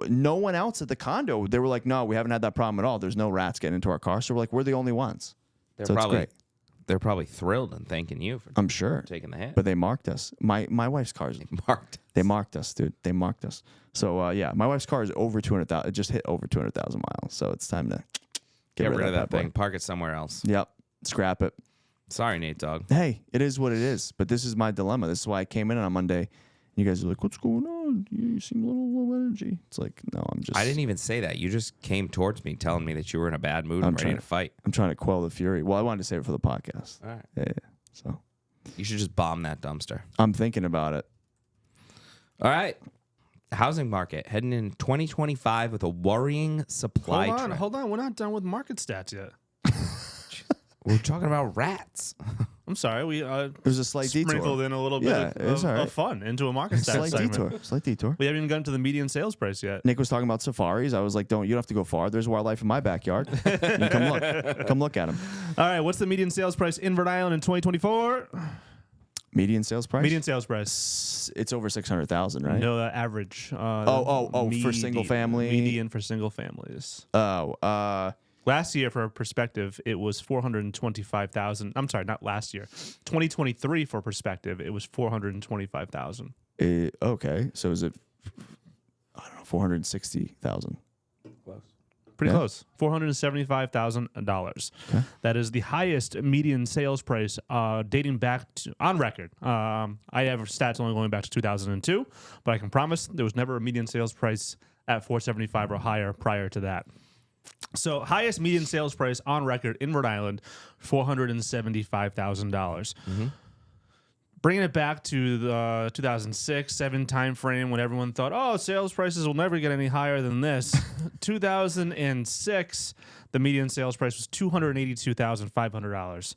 No one else at the condo. They were like, no, we haven't had that problem at all. There's no rats getting into our car. So we're like, we're the only ones. They're so probably it's great. they're probably thrilled and thanking you for I'm sure taking the hit. But they marked us. My wife's car is marked. They marked us, dude. They marked us. So yeah, my wife's car is over 200,000. It just hit over 200,000 miles. So it's time to Get rid of that bad thing. boy. Park it somewhere else. Yep, scrap it. Sorry, Nate Dogg. Hey, it is what it is. But this is my dilemma. This is why I came in on Monday. You guys are like, "What's going on? You seem a little low energy." It's like, no, I'm just. I didn't even say that. You just came towards me telling me that you were in a bad mood and ready to fight. I'm trying to quell the fury. Well, I wanted to save it for the podcast. All right. Yeah. So You should just bomb that dumpster. I'm thinking about it. All right. Housing market heading in 2025 with a worrying supply trend. Hold on. We're not done with market stats yet. We're talking about rats. I'm sorry. We There's a slight sprinkled detour. in a little Yeah, bit it's all right. of fun into a market stats Slight segment. detour. Slight detour. We haven't even gotten to the median sales price yet. Nick was talking about safaris. I was like, you don't have to go far. There's wildlife in my backyard. You come look. Come look at them. All right. What's the median sales price in Rhode Island in 2024? Median sales price? Median sales price. It's over 600,000, right? No, average. For single family? Median for single families. Oh, Last year, for perspective, it was 425,000. I'm sorry, not last year. 2023, for perspective, it was 425,000. okay. So is it, I don't know, 460,000? Pretty close. $475,000. Okay. That is the highest median sales price dating back to, on record. I have stats only going back to 2002, but I can promise there was never a median sales price at 475 or higher prior to that. So highest median sales price on record in Rhode Island, $475,000. Bringing it back to the 2006-7 time frame when everyone thought, oh, sales prices will never get any higher than this. 2006, the median sales price was $282,500.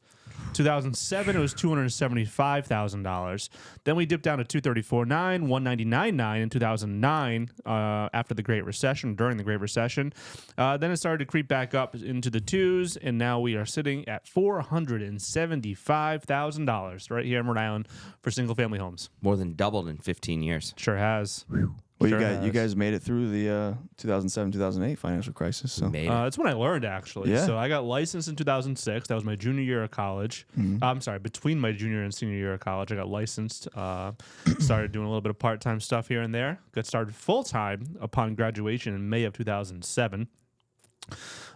2007, it was $275,000. Then we dipped down to $234,900, $199,900 in 2009 after the Great Recession, during the Great Recession. Then it started to creep back up into the twos, and now we are sitting at $475,000 right here in Rhode Island for single-family homes. More than doubled in 15 years. Sure has. Well, Sure you has. guys made it through the 2007-2008 financial crisis. So Made it. That's when I learned, actually. Yeah. So I got licensed in 2006. That was my junior year of college. I'm sorry, between my junior and senior year of college, I got licensed. Started doing a little bit of part-time stuff here and there. Got started full-time upon graduation in May of 2007.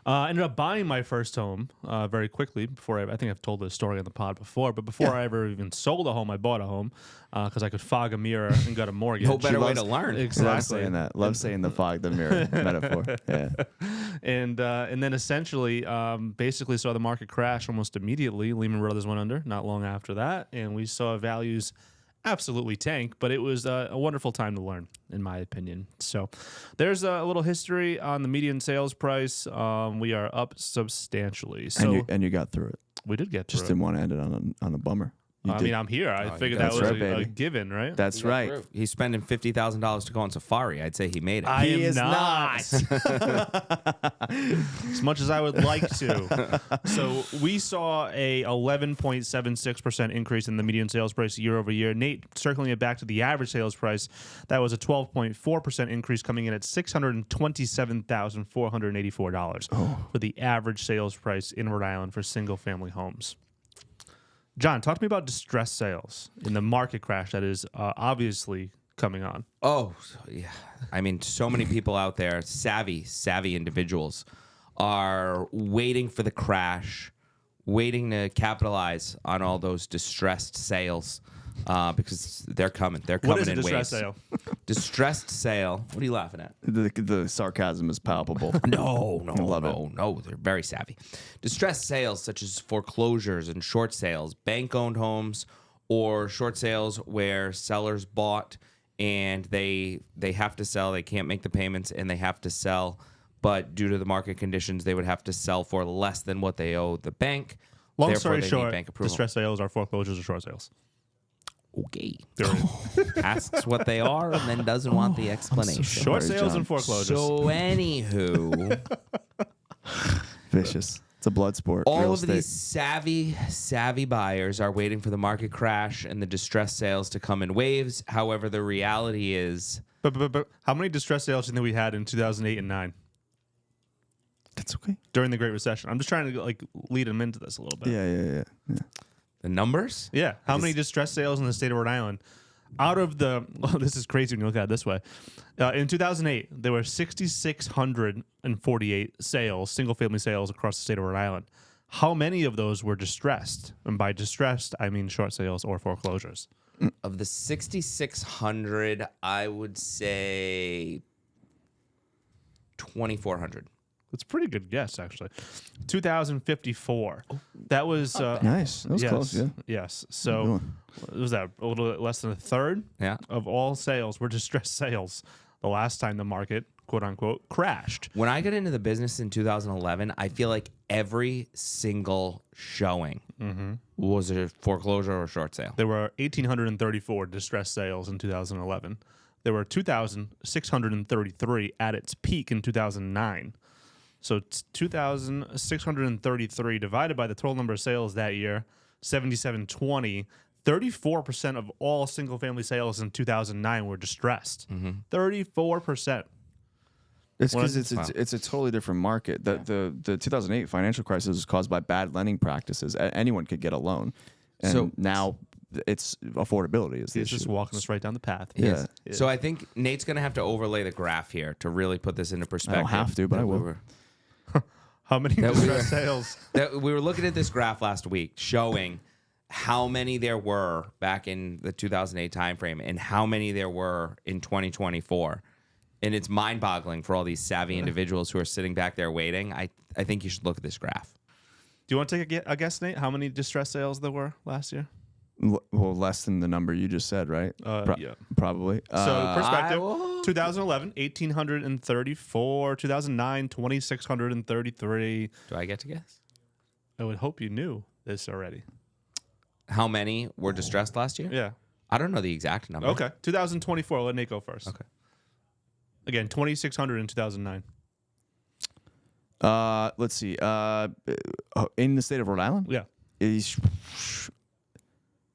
Ended up buying my first home very quickly. Before I think I've told this story on the pod before, but before I ever even sold a home, I bought a home because I could fog a mirror and got a mortgage. No better way to learn. Love Exactly. saying that. Love saying the fog, the mirror metaphor. Yeah. And then essentially, basically saw the market crash almost immediately. Lehman Brothers went under not long after that, and we saw values absolutely tank. But it was a wonderful time to learn, in my opinion. So there's a little history on the median sales price. We are up substantially. So And you got through it. we did get Just through it. didn't want to end it on a bummer. You I did. mean, I'm here. I figured got that through was it, a baby. given, right? That's right. He's spending $50,000 to go on safari. I'd say he made it. I He am is not. As much as I would like to. So we saw a 11.76% increase in the median sales price year over year. Nate, circling it back to the average sales price, that was a 12.4% increase, coming in at $627,484 for the average sales price in Rhode Island for single-family homes. John, talk to me about distress sales in the market crash that is obviously coming on. Oh, yeah. I mean, so many people out there, savvy individuals, are waiting for the crash, waiting to capitalize on all those distressed sales because they're coming. They're coming What is a in distress waves. sale? Distressed sale. What are you laughing at? The sarcasm is palpable. No, love it. they're very savvy. Distressed sales such as foreclosures and short sales, bank-owned homes, or short sales where sellers bought and they have to sell, they can't make the payments and they have to sell, but due to the market conditions, they would have to sell for less than what they owe the bank. Long Therefore, story they need short, bank approval. distress sales are foreclosures or short sales. Okay. They're Asks what they are and then doesn't want the explanation. short Sorry, sales John. and foreclosures. So anywho, Vicious. It's a blood sport. all Real of estate. these savvy buyers are waiting for the market crash and the distress sales to come in waves. However, the reality is But how many distress sales do you think we had in 2008 and 9? That's okay. during the Great Recession. I'm just trying to like lead them into this a little bit. Yeah. The numbers? Yeah. How many distressed sales in the state of Rhode Island? Out of the, this is crazy when you look at it this way. In 2008, there were 6,648 sales, single-family sales across the state of Rhode Island. How many of those were distressed? And by distressed, I mean short sales or foreclosures. Of the 6,600, I would say 2,400. It's a pretty good guess, actually. 2,054. That was Nice. That was close, yeah. Yes. So was that a little bit less than a third of all sales were distressed sales the last time the market, quote unquote, crashed. When I got into the business in 2011, I feel like every single showing was a foreclosure or short sale. There were 1,834 distressed sales in 2011. There were 2,633 at its peak in 2009. So 2,633 divided by the total number of sales that year, 7,720. 34% of all single-family sales in 2009 were distressed. 34%. It's because it's a totally different market. The 2008 financial crisis was caused by bad lending practices. Anyone could get a loan, and so now it's affordability is the issue. He's just walking us right down the path. Yeah. So I think Nate's going to have to overlay the graph here to really put this into perspective. I don't have to, but I will. How many distressed sales? We were looking at this graph last week showing how many there were back in the 2008 timeframe and how many there were in 2024. And it's mind-boggling for all these savvy individuals who are sitting back there waiting. I think you should look at this graph. Do you want to take a guess, Nate? How many distressed sales there were last year? Well, less than the number you just said, right? Yeah. Probably. So, perspective, 2011, 1,834. 2009, 2,633. Do I get to guess? I would hope you knew this already. How many were distressed last year? Yeah. I don't know the exact number. Okay. 2024. Let Nate go first. Okay. Again, 2,600 in 2009. Let's see. In the state of Rhode Island? Yeah.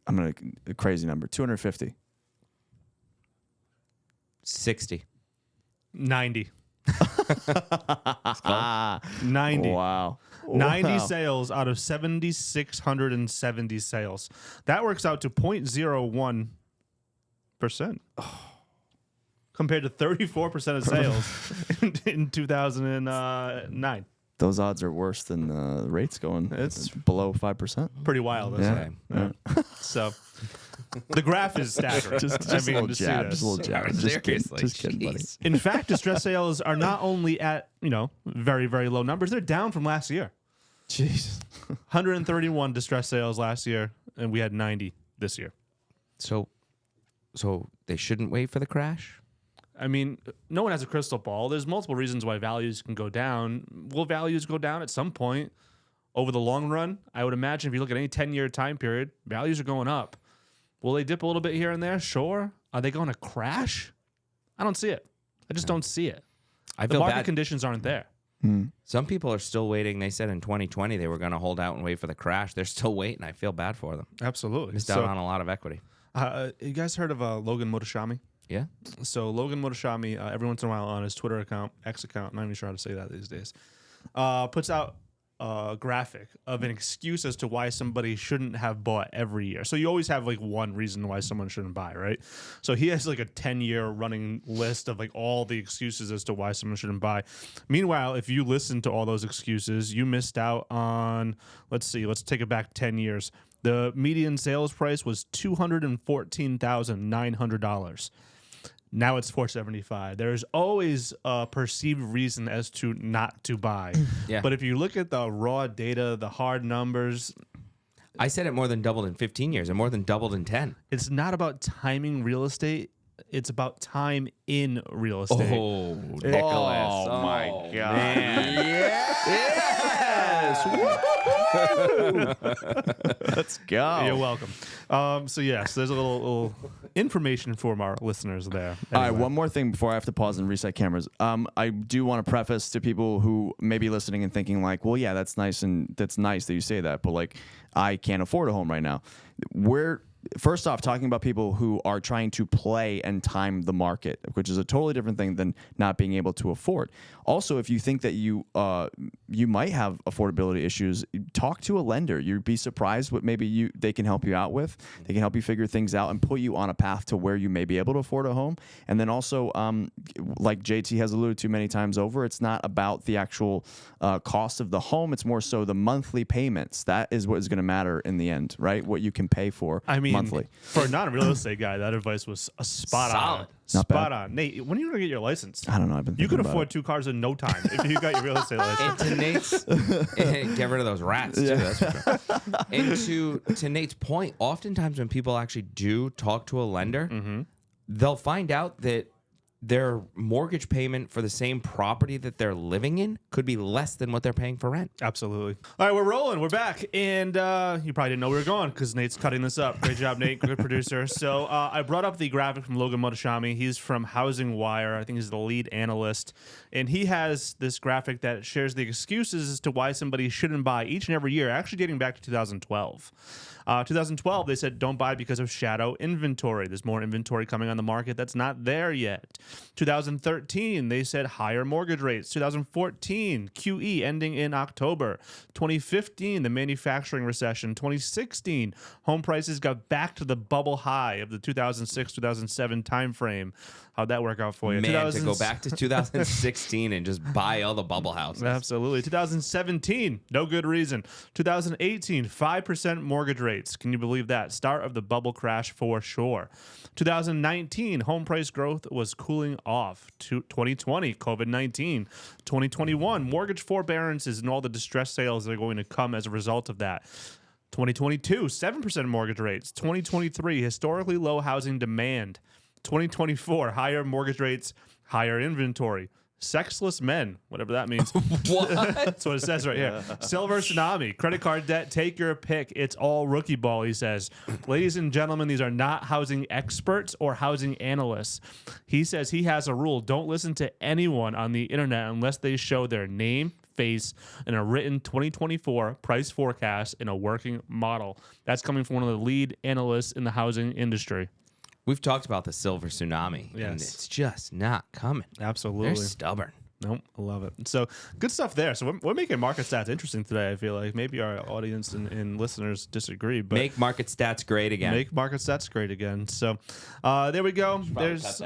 I'm going to a crazy number. 250. 60. 90. 90. Wow. 90 sales out of 7,670 sales. That works out to 0.01%. Compared to 34% of sales in 2009. Those odds are worse than the rates going. It's below 5%. Pretty wild, isn't it? Yeah. So the graph is staggering. Just a little jab. Just a little jab. Just kidding, buddy. In fact, distress sales are not only at, very, very low numbers, they're down from last year. Jeez. 131 distress sales last year, and we had 90 this year. So they shouldn't wait for the crash? I mean, no one has a crystal ball. There's multiple reasons why values can go down. Will values go down at some point over the long run? I would imagine if you look at any 10-year time period, values are going up. Will they dip a little bit here and there? Sure. Are they going to crash? I don't see it. I just don't see it. The market conditions aren't there. Some people are still waiting. They said in 2020 they were going to hold out and wait for the crash. They're still waiting. I feel bad for them. Absolutely. Missed out on a lot of equity. You guys heard of Logan Motoshami? Yeah. So Logan Motoshami, every once in a while on his Twitter account, X account, I'm not even sure how to say that these days, puts out a graphic of an excuse as to why somebody shouldn't have bought every year. So you always have like one reason why someone shouldn't buy, right? So he has like a 10-year running list of like all the excuses as to why someone shouldn't buy. Meanwhile, if you listen to all those excuses, you missed out on, let's take it back 10 years. The median sales price was $214,900. Now it's $475. There's always a perceived reason as to not to buy. Yeah. But if you look at the raw data, the hard numbers, I said it more than doubled in 15 years and more than doubled in 10. it's not about timing real estate. It's about time in real estate. Oh, Nicholas. Oh, my God. Man. Let's go. You're welcome. So yes, there's a little information for our listeners there. All right, Anyway. one more thing before I have to pause and reset cameras. I do want to preface to people who may be listening and thinking like, well, yeah, that's nice and that's nice that you say that, but like, I can't afford a home right now. We're first off, talking about people who are trying to play and time the market, which is a totally different thing than not being able to afford. Also, if you think that you might have affordability issues, talk to a lender. You'd be surprised what maybe they can help you out with. They can help you figure things out and put you on a path to where you may be able to afford a home. And then also, like JT has alluded to many times over, it's not about the actual cost of the home. It's more so the monthly payments. That is what is going to matter in the end, right? What you can pay for monthly. For a non-real estate guy, that advice was a spot on. Spot on. Nate, when are you going to get your license? I don't know. I've been You could thinking afford 2 cars in no time if you got your real estate license. And to Nate's, get rid of those rats too. That's for sure. And to Nate's point, oftentimes when people actually do talk to a lender, they'll find out that their mortgage payment for the same property that they're living in could be less than what they're paying for rent. Absolutely. All right, we're rolling. We're back. And you probably didn't know we were going because Nate's cutting this up. Great job, Nate. Good producer. So I brought up the graphic from Logan Motoshami. He's from Housing Wire. I think he's the lead analyst. And he has this graphic that shares the excuses as to why somebody shouldn't buy each and every year, actually dating back to 2012. 2012, they said don't buy because of shadow inventory. There's more inventory coming on the market that's not there yet. 2013, they said higher mortgage rates. 2014, QE ending in October. 2015, the manufacturing recession. 2016, home prices got back to the bubble high of the 2006-2007 timeframe. How'd that work out for you? Man, to go back to 2016 and just buy all the bubble houses. Absolutely. 2017, no good reason. 2018, 5% mortgage rates. Can you believe that? Start of the bubble crash for sure. 2019, home price growth was cooling off. 2020, COVID-19. 2021, mortgage forbearances and all the distressed sales that are going to come as a result of that. 2022, 7% mortgage rates. 2023, historically low housing demand. 2024, higher mortgage rates, higher inventory. Sexless men, whatever that means. What? That's what it says right here. Silver tsunami, credit card debt, take your pick. It's all rookie ball, he says. Ladies and gentlemen, these are not housing experts or housing analysts. He says he has a rule. Don't listen to anyone on the internet unless they show their name, face, and a written 2024 price forecast in a working model. That's coming from one of the lead analysts in the housing industry. We've talked about the silver tsunami, and it's just not coming. Absolutely. They're stubborn. Nope, I love it. So good stuff there. So we're making market stats interesting today, I feel like. Maybe our audience and listeners disagree. But make market stats great again. Make market stats great again. So there we go. There's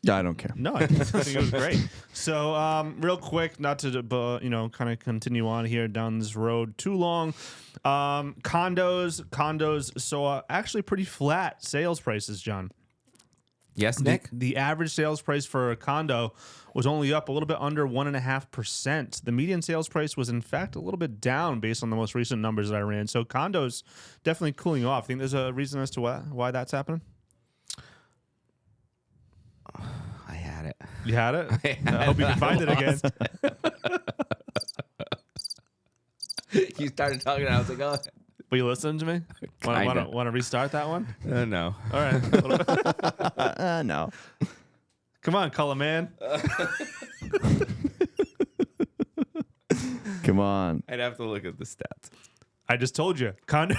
Yeah, I don't care. No, I think it was great. So real quick, not to kind of continue on here down this road too long. Condos saw actually pretty flat sales prices, John. Yes, Nick? The average sales price for a condo was only up a little bit under 1.5%. The median sales price was, in fact, a little bit down based on the most recent numbers that I ran. So condos definitely cooling off. Think there's a reason as to why that's happening? I had it. You had it? I hope you can find it again. You started talking, and I was like, oh. Will you listen to me? Want to restart that one? No. All right. No. Come on, color man. Come on. I'd have to look at the stats. I just told you. Condo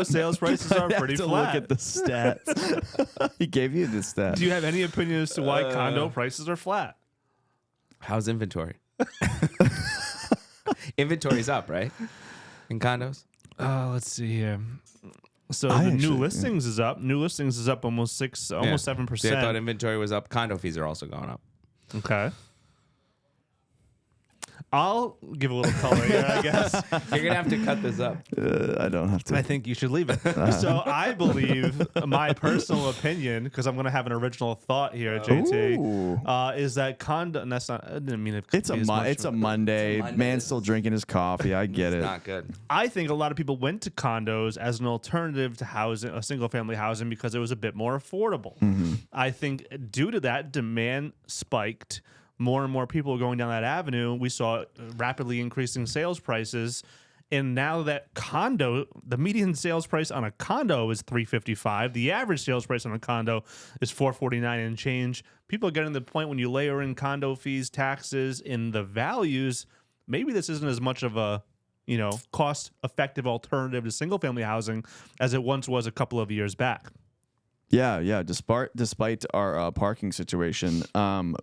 sales prices are pretty flat. Look at the stats. He gave you the stats. Do you have any opinion as to why condo prices are flat? How's inventory? Inventory's up, right? In condos? Let's see here. So the new listings is up. New listings is up almost 7%. See, I thought inventory was up. Condo fees are also going up. Okay. I'll give a little color here, I guess. You're going to have to cut this up. I don't have to. I think you should leave it. So I believe, my personal opinion, because I'm going to have an original thought here, JT, is that condo, and that's not, I didn't mean it. It's a Monday. Man's still drinking his coffee. I get it. Not good. I think a lot of people went to condos as an alternative to housing, a single family housing, because it was a bit more affordable. Mm-hmm. I think due to that, demand spiked. More and more people are going down that avenue. We saw rapidly increasing sales prices. And now that the median sales price on a condo is $355. The average sales price on a condo is $449 and change. People are getting to the point when you layer in condo fees, taxes, and the values, maybe this isn't as much of a cost-effective alternative to single-family housing as it once was a couple of years back. Yeah. Despite our parking situation,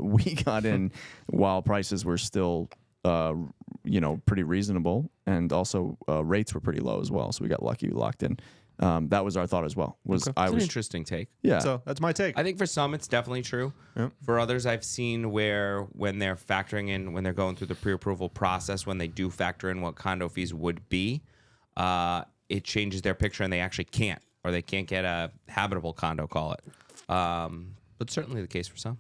we got in while prices were still, pretty reasonable, and also rates were pretty low as well. So we got lucky, we locked in. That was our thought as well. That's an interesting take. Yeah. So that's my take. I think for some it's definitely true. Yep. For others, I've seen where when they're factoring in, when they're going through the pre-approval process, when they do factor in what condo fees would be, it changes their picture and they actually can't, or they can't get a habitable condo, call it. But certainly the case for some.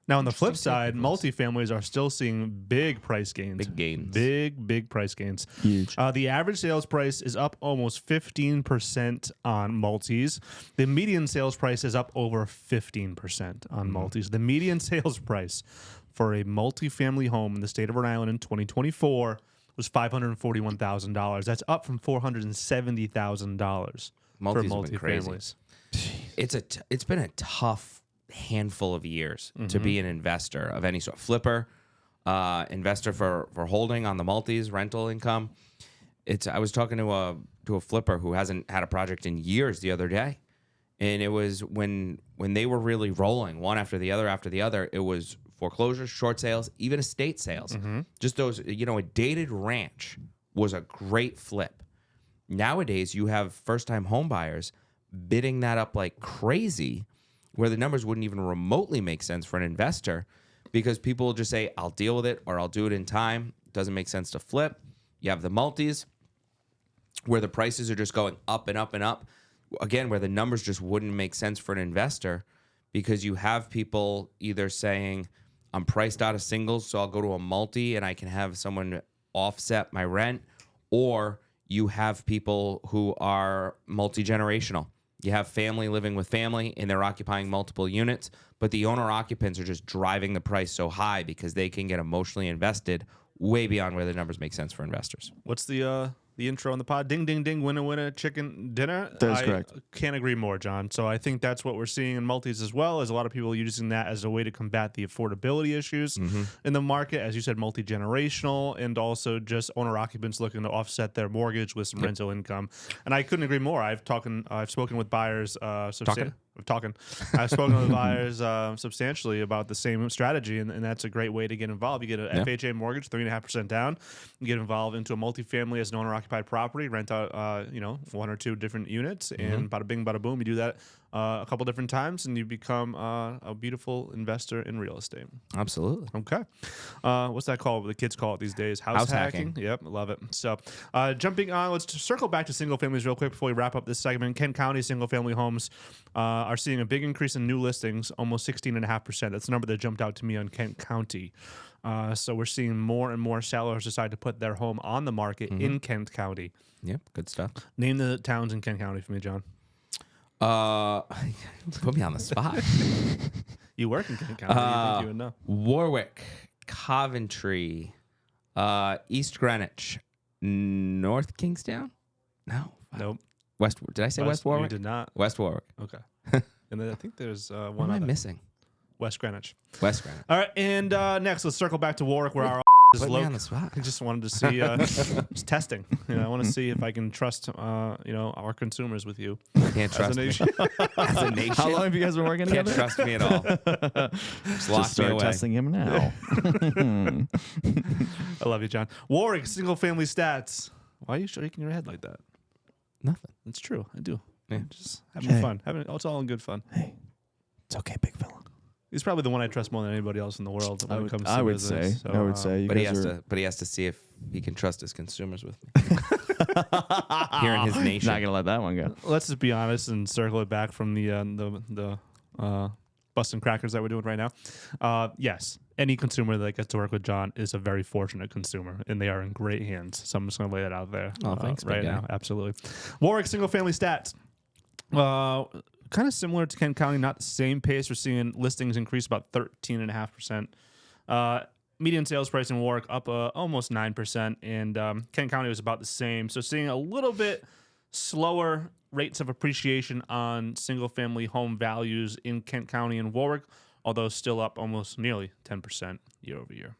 Now, on the flip side, multifamilies are still seeing big price gains. Big gains. Big price gains. Huge. The average sales price is up almost 15% on multis. The median sales price is up over 15% on multis. The median sales price for a multifamily home in the state of Rhode Island in 2024 was $541,000. That's up from $470,000 for multifamilies. It's been a tough handful of years to be an investor of any sort. Flipper, investor for holding on the multis, rental income. I was talking to a flipper who hasn't had a project in years the other day, and it was when they were really rolling one after the other. It was foreclosures, short sales, even estate sales. Just those, a dated ranch was a great flip. Nowadays, you have first-time home buyers bidding that up like crazy, where the numbers wouldn't even remotely make sense for an investor, because people will just say, I'll deal with it, or I'll do it in time. It doesn't make sense to flip. You have the multis where the prices are just going up and up and up. Again, where the numbers just wouldn't make sense for an investor, because you have people either saying, I'm priced out of singles, so I'll go to a multi and I can have someone offset my rent, or you have people who are multi-generational. You have family living with family, and they're occupying multiple units, but the owner-occupants are just driving the price so high because they can get emotionally invested way beyond where the numbers make sense for investors. What's the intro on the pod? Ding, ding, ding, winner, chicken dinner. That is correct. Can't agree more, John. So I think that's what we're seeing in multis as well, as a lot of people using that as a way to combat the affordability issues in the market. As you said, multi-generational, and also just owner-occupants looking to offset their mortgage with some rental income. And I couldn't agree more. I've spoken with buyers. I've spoken with buyers substantially about the same strategy, and that's a great way to get involved. You get an FHA mortgage, 3.5% down. You get involved into a multifamily as an owner-occupied property, rent out, one or two different units, and bada bing, bada boom. You do that a couple different times, and you become a beautiful investor in real estate. Absolutely. Okay. What's that called? The kids call it these days? House hacking. Yep, love it. So jumping on, let's circle back to single families real quick before we wrap up this segment. Kent County single family homes are seeing a big increase in new listings, almost 16.5%. That's the number that jumped out to me on Kent County. So we're seeing more and more sellers decide to put their home on the market in Kent County. Yep, good stuff. Name the towns in Kent County for me, John. Put me on the spot. You work in Kent County. You think you would know. Warwick, Coventry, East Greenwich, North Kingstown? No. Nope. West. Did I say West Warwick? You did not. West Warwick. Okay. And then I think there's one What am I other. missing? West Greenwich. West Greenwich. All right, and next, let's circle back to Warwick, where our is Put me located. on the spot. I just wanted to see, just testing. I want to see if I can trust, our consumers with you. Can't trust me. nation. As a nation. How long have you guys been working Can't together? trust me at all. Just lock me start away. testing him now. I love you, John. Warwick, single family stats. Why are you shaking your head like that? Nothing. It's true. I do. Yeah. Just having fun. It's all in good fun. Hey, it's okay, big fella. He's probably the one I trust more than anybody else in the world when it comes to I would business. say. So, I would say. You But he guys has are to. But he has to see if he can trust his consumers with me. Here in his nation. not gonna let that one go. Let's just be honest and circle it back from the busting crackers that we're doing right now. Yes, any consumer that gets to work with John is a very fortunate consumer, and they are in great hands. So I'm just going to lay that out there Thanks, right big guy. now. Absolutely. Warwick single family stats. Kind of similar to Kent County, not the same pace. We're seeing listings increase about 13.5%. Median sales price in Warwick up almost 9%, and Kent County was about the same. So seeing a little bit slower rates of appreciation on single-family home values in Kent County and Warwick, although still up almost nearly 10% year over year.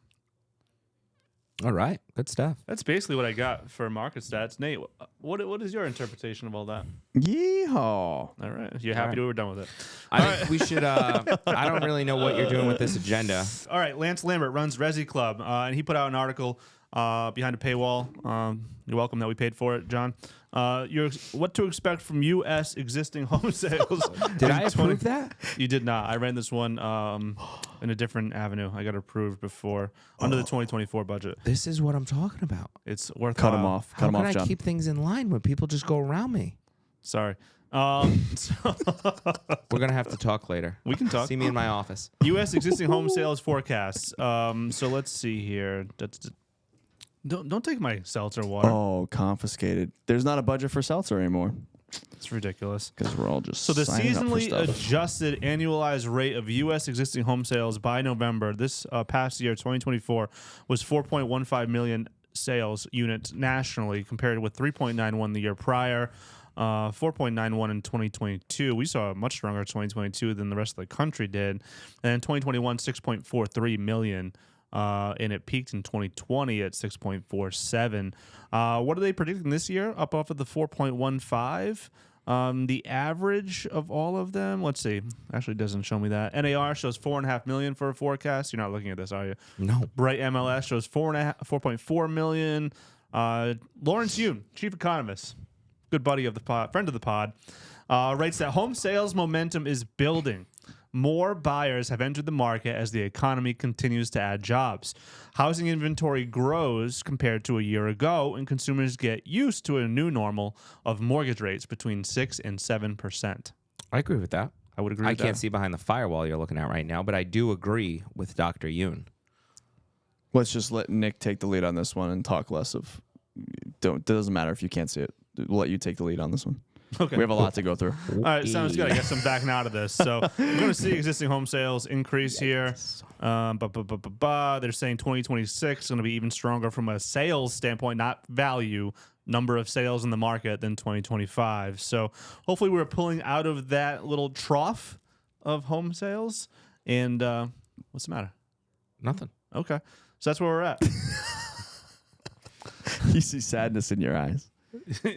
All right. Good stuff. That's basically what I got for market stats. Nate, what is your interpretation of all that? Yeehaw. All right. You're happy we're done with it. I think we should. I don't really know what you're doing with this agenda. All right. Lance Lambert runs Resi Club, and he put out an article behind a paywall. You're welcome that we paid for it, John. What to expect from U.S. existing home sales. Did I approve that? You did not. I ran this one in a different avenue. I got approved before under the 2024 budget. This is what I'm talking about. It's worth Cut him off. How Cut him can off, I John. keep things in line when people just go around me? Sorry. We're gonna have to talk later. We can talk. See me in my office. U.S. existing home sales forecasts. So let's see here. Don't take my seltzer water. Oh, confiscated. There's not a budget for seltzer anymore It's ridiculous. because we're all just So the signing up for seasonally stuff. adjusted annualized rate of U.S. existing home sales by November this past year, 2024, was 4.15 million sales units nationally, compared with 3.91 the year prior, 4.91 in 2022. We saw a much stronger 2022 than the rest of the country did. And in 2021, 6.43 million. And it peaked in 2020 at 6.47. What are they predicting this year? Up off of the 4.15. The average of all of them, let's see. Actually, it doesn't show me that. NAR shows 4.5 million for a forecast. You're not looking at this, are you? No. Bright MLS shows 4.4 million. Lawrence Yoon, chief economist, good buddy of the pod, friend of the pod, writes that home sales momentum is building. More buyers have entered the market as the economy continues to add jobs. Housing inventory grows compared to a year ago, and consumers get used to a new normal of mortgage rates between 6 and 7%. I agree with that. I would agree with I can't that. see behind the firewall you're looking at right now, but I do agree with Dr. Yoon. Let's just let Nick take the lead on this one and talk less of. It doesn't matter if you can't see it. We'll let you take the lead on this one. Okay. We have a lot to go through. All right, sounds good. I guess I'm backing out of this. So we're going to see existing home sales increase here. They're saying 2026 is going to be even stronger from a sales standpoint, not value, number of sales in the market than 2025. So hopefully we're pulling out of that little trough of home sales. And what's the matter? Nothing. Okay. So that's where we're at. You see sadness in your eyes.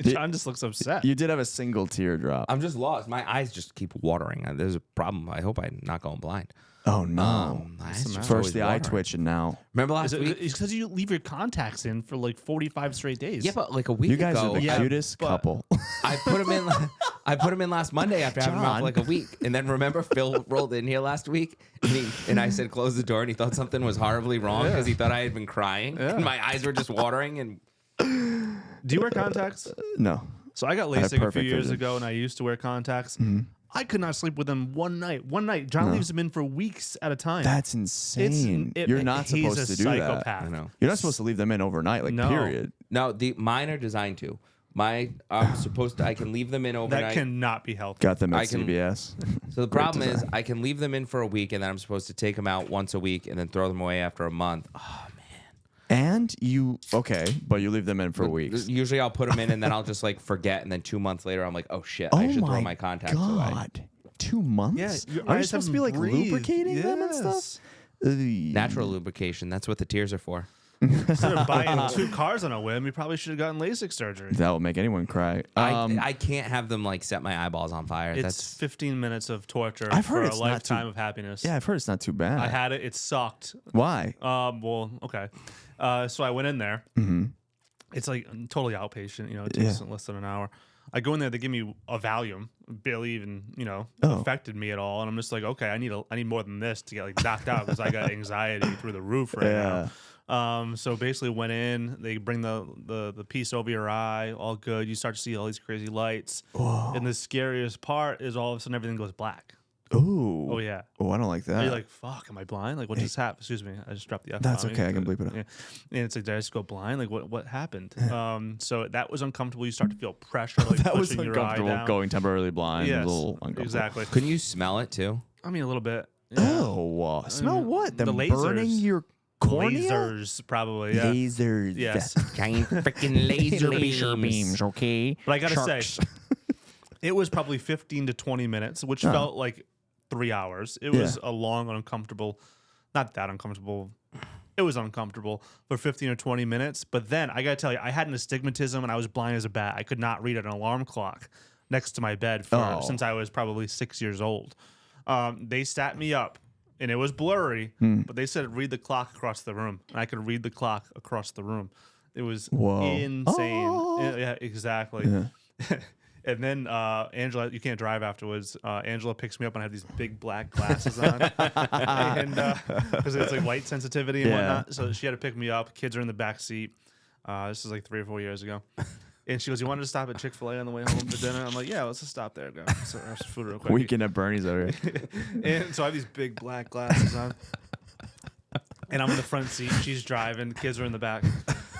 John just looks upset. You did have a single teardrop. I'm just lost. My eyes just keep watering. There's a problem. I hope I'm not going blind. Oh no! My eyes just always First the eye watering. twitch, and now Remember last week? It's because you leave your contacts in for like 45 straight days. Yeah, but like a week you guys ago, are the cutest but- couple. I put him in. I put him in last Monday after having him out John. for like a week, and then remember Phil rolled in here last week, and I said close the door, and he thought something was horribly wrong because he thought I had been crying, and my eyes were just watering. And Do you wear contacts? No. So I got have LASIK a few perfect years vision. ago, and I used to wear contacts. I could not sleep with them one night. John leaves them in for weeks at a time. That's insane. You're not he's supposed a to do that. psychopath. I know. You're not supposed to leave them in overnight, like No. period. no, mine are designed to. I'm supposed to. I can leave them in overnight. That cannot be healthy. Got them at I can- CBS. So the problem is, I can leave them in for a week, and then I'm supposed to take them out once a week, and then throw them away after a month. Oh man. And you but you leave them in for weeks. Usually I'll put them in, and then I'll just like forget, and then 2 months later I'm like, oh shit, Oh I should my throw my contacts away. God. 2 months? Yeah, your Are you eyes supposed to be haven't like breathed. lubricating them and Yes. stuff? Ugh. Natural lubrication. That's what the tears are for. Instead of buying 2 cars on a whim, you probably should have gotten LASIK surgery. That will make anyone cry. I can't have them like set my eyeballs on fire. It's That's 15 minutes of torture I've for heard a it's not lifetime too- of happiness. yeah, I've heard it's not too bad. I had it. It sucked. Why? Well, okay. So I went in there. Mm-hmm. It's like totally outpatient. It takes less than an hour. I go in there. They give me a Valium. Barely even affected me at all. And I'm just like, okay, I need more than this to get like knocked out because I got anxiety through the roof right now. So basically went in. They bring the piece over your eye. All good. You start to see all these crazy lights. Whoa. And the scariest part is all of a sudden everything goes black. Ooh. Oh yeah. Oh, I don't like that. You're like, fuck, am I blind? Like, what just happened? Excuse me, I just dropped the F. That's on okay, you. I can bleep it out. Yeah. And it's like, did I just go blind? Like, what happened? So that was uncomfortable. You start to feel pressure, like that was pushing your eye uncomfortable. down. Going temporarily blind. Yes, A little uncomfortable. exactly. Couldn't you smell it too? I mean, a little bit. Yeah. Oh, smell what? the Them lasers. burning your cornea? Lasers, probably. Yeah. Lasers. Yes. Giant freaking laser beams. okay? But I gotta Sharks. say, it was probably 15 to 20 minutes, which felt like 3 hours. It was a long, uncomfortable, not that uncomfortable It was uncomfortable for 15 or 20 minutes. But then I got to tell you, I had an astigmatism and I was blind as a bat. I could not read an alarm clock next to my bed since I was probably 6 years old. They sat me up and it was blurry, but they said read the clock across the room. And I could read the clock across the room. It was insane. Yeah, exactly. Yeah. And then Angela, you can't drive afterwards. Angela picks me up and I have these big black glasses on, and because it's like light sensitivity and whatnot. So she had to pick me up. Kids are in the back seat. This was like 3 or 4 years ago. And she goes, "You wanted to stop at Chick-fil-A on the way home for dinner?" I'm like, "Yeah, let's just stop there. Go have some food real quick." Weekend at Bernie's over here. And so I have these big black glasses on. And I'm in the front seat. She's driving. The kids are in the back.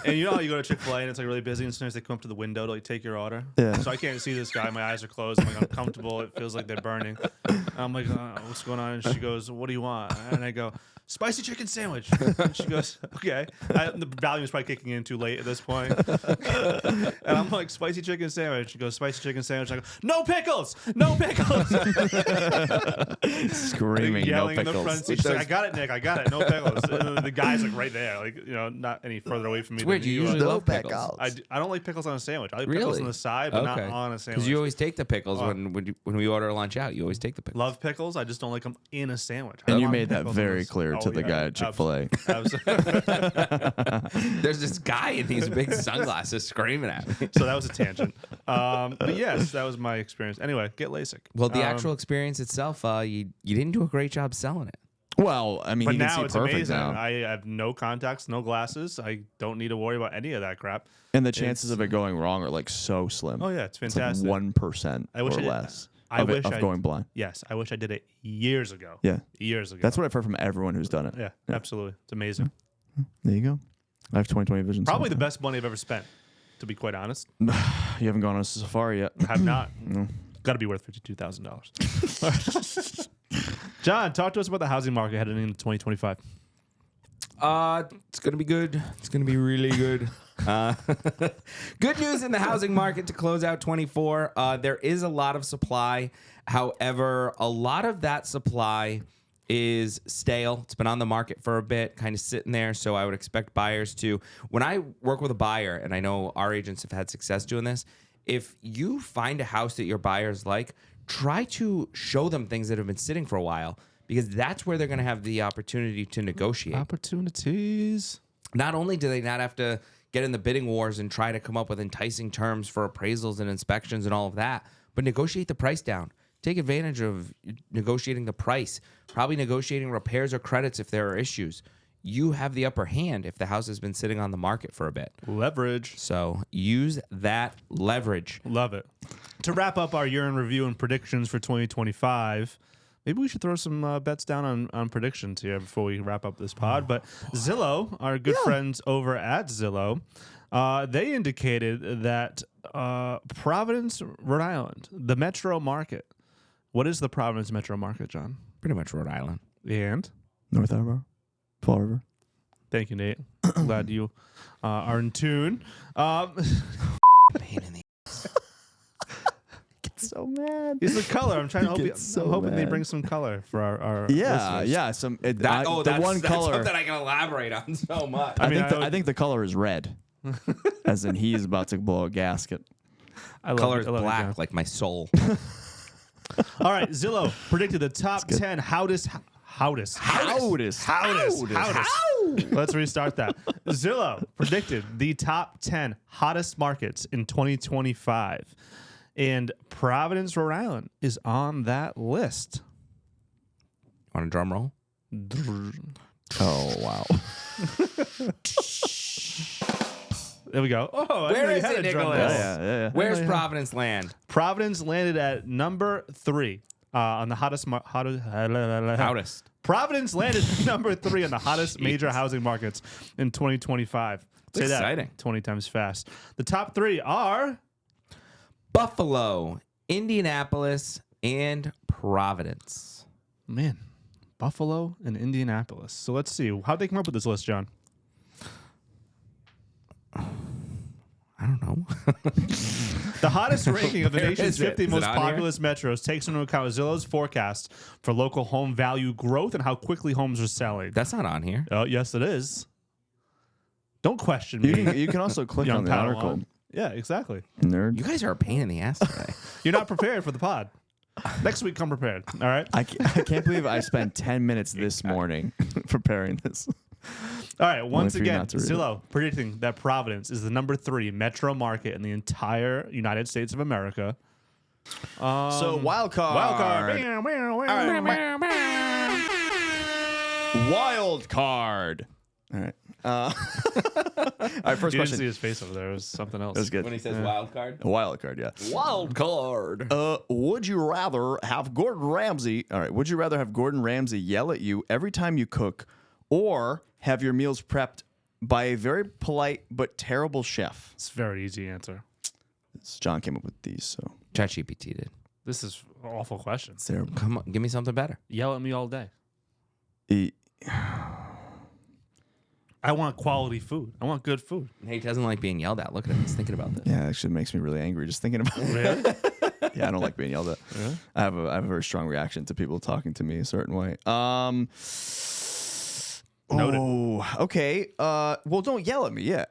And you know how you go to Chick-fil-A and it's like really busy, and sometimes they come up to the window to like take your order. Yeah. So I can't see this guy. My eyes are closed. I'm like uncomfortable. It feels like they're burning. And I'm like, what's going on? And she goes, "What do you want?" And I go, "Spicy chicken sandwich." And she goes, "Okay." The volume is probably kicking in too late at this point. And I'm like, "Spicy chicken sandwich." She goes, "Spicy chicken sandwich." I go, "No pickles! No pickles!" Screaming, yelling no in the pickles. front seat. She's like, "I got it, Nick. I got it. No pickles." And the guy's like right there, like, you know, not any further away from me. It's weird. than You he usually was. love pickles. I don't like pickles on a sandwich. I like pickles on the side, but not on a sandwich. Because you always take the pickles when we order lunch out. You always take the pickles. Love pickles. I just don't like them in a sandwich. And you made that very clear to the guy at Chick-fil-A. There's this guy in these big sunglasses screaming at me. So that was a tangent. But yes, that was my experience. Anyway, get LASIK. Well, the actual experience itself, you didn't do a great job selling it. Well, I mean, But you can now see it's perfect amazing. now. I have no contacts, no glasses. I don't need to worry about any of that crap. And the chances of it going wrong are like so slim. Oh yeah, it's It's fantastic. like 1% or less of going blind. Yes, I wish I did it years ago. Yeah. Years ago. That's what I've heard from everyone who's done it. Yeah, absolutely. It's amazing. There you go. I have 20/20 vision. Probably the best money I've ever spent, to be quite honest. You haven't gone on a safari yet. I have not. Got to be worth $52,000. John, talk to us about the housing market heading into 2025. It's gonna be good. It's gonna be really good. Good news in the housing market to close out 24. There is a lot of supply. However, a lot of that supply is stale. It's been on the market for a bit, kind of sitting there. So I would expect buyers to, when I work with a buyer, and I know our agents have had success doing this, if you find a house that your buyers like, try to show them things that have been sitting for a while, because that's where they're going to have the opportunity to negotiate. Opportunities. Not only do they not have to get in the bidding wars and try to come up with enticing terms for appraisals and inspections and all of that, but negotiate the price down. Take advantage of negotiating the price, probably negotiating repairs or credits if there are issues. You have the upper hand if the house has been sitting on the market for a bit. Leverage. So use that leverage. Love it. To wrap up our year in review and predictions for 2025, maybe we should throw some bets down on predictions here before we wrap up this pod. But Zillow, our good friends over at Zillow, they indicated that Providence, Rhode Island, the metro market. What is the Providence metro market, John? Pretty much Rhode Island. And? North Harbor, Fall River. Thank you, Nate. Glad you are in tune. Pain in the So mad. It's the color. I'm trying to He gets I'm hoping they mad. bring some color for our Yeah, listeners. yeah. that's one color. something I can elaborate on so much. I think the color is red, as in he is about to blow a gasket. Color is black, like my soul. All right, Zillow predicted the top 10 hottest. Let's restart that. Zillow predicted the top 10 hottest markets in 2025. And Providence, Rhode Island is on that list. Want a drum roll? Oh wow. There we go. Oh, Where is had it, a drum Nicholas? roll. Yeah. Where's Providence land? Providence landed at number 3 on the hottest. Hottest. Providence landed at number 3 on the hottest major housing markets in 2025. Say exciting. that 20 times fast. The top 3 are Buffalo, Indianapolis, and Providence. Man, Buffalo and Indianapolis. So let's see. How'd they come up with this list, John? I don't know. The hottest ranking of the Where nation's is it? 50 Is it most on here? populous metros takes into account Zillow's forecast for local home value growth and how quickly homes are selling. That's not on here. Oh, yes, it is. Don't question me. You can also click young on the Padawan. article. Yeah, exactly. Nerd. You guys are a pain in the ass today. You're not prepared for the pod. Next week, come prepared. All right. I can't believe I spent 10 minutes this morning preparing this. All right. Once for you again, not to read Zillow predicting that Providence is the number 3 metro market in the entire United States of America. So wild card. Wild card. Wild card. All right. All right. First You didn't see question. his face over there. It was something else. That was good. When he says wild card. A wild card. Yeah. Wild card. Would you rather have Gordon Ramsay? All right. Would you rather have Gordon Ramsay yell at you every time you cook, or have your meals prepped by a very polite but terrible chef? It's a very easy answer. John came up with these, so ChatGPT did. This is an awful question. it's terrible. Come on, give me something better. Yell at me all day. E- I want quality food. I want good food. Nate doesn't like being yelled at. Look at him. He's thinking about this. Yeah, it actually makes me really angry just thinking about it. Really? Yeah, I don't like being yelled at. Really? I have a very strong reaction to people talking to me a certain way. Noted. Oh, okay. Well, don't yell at me, yeah.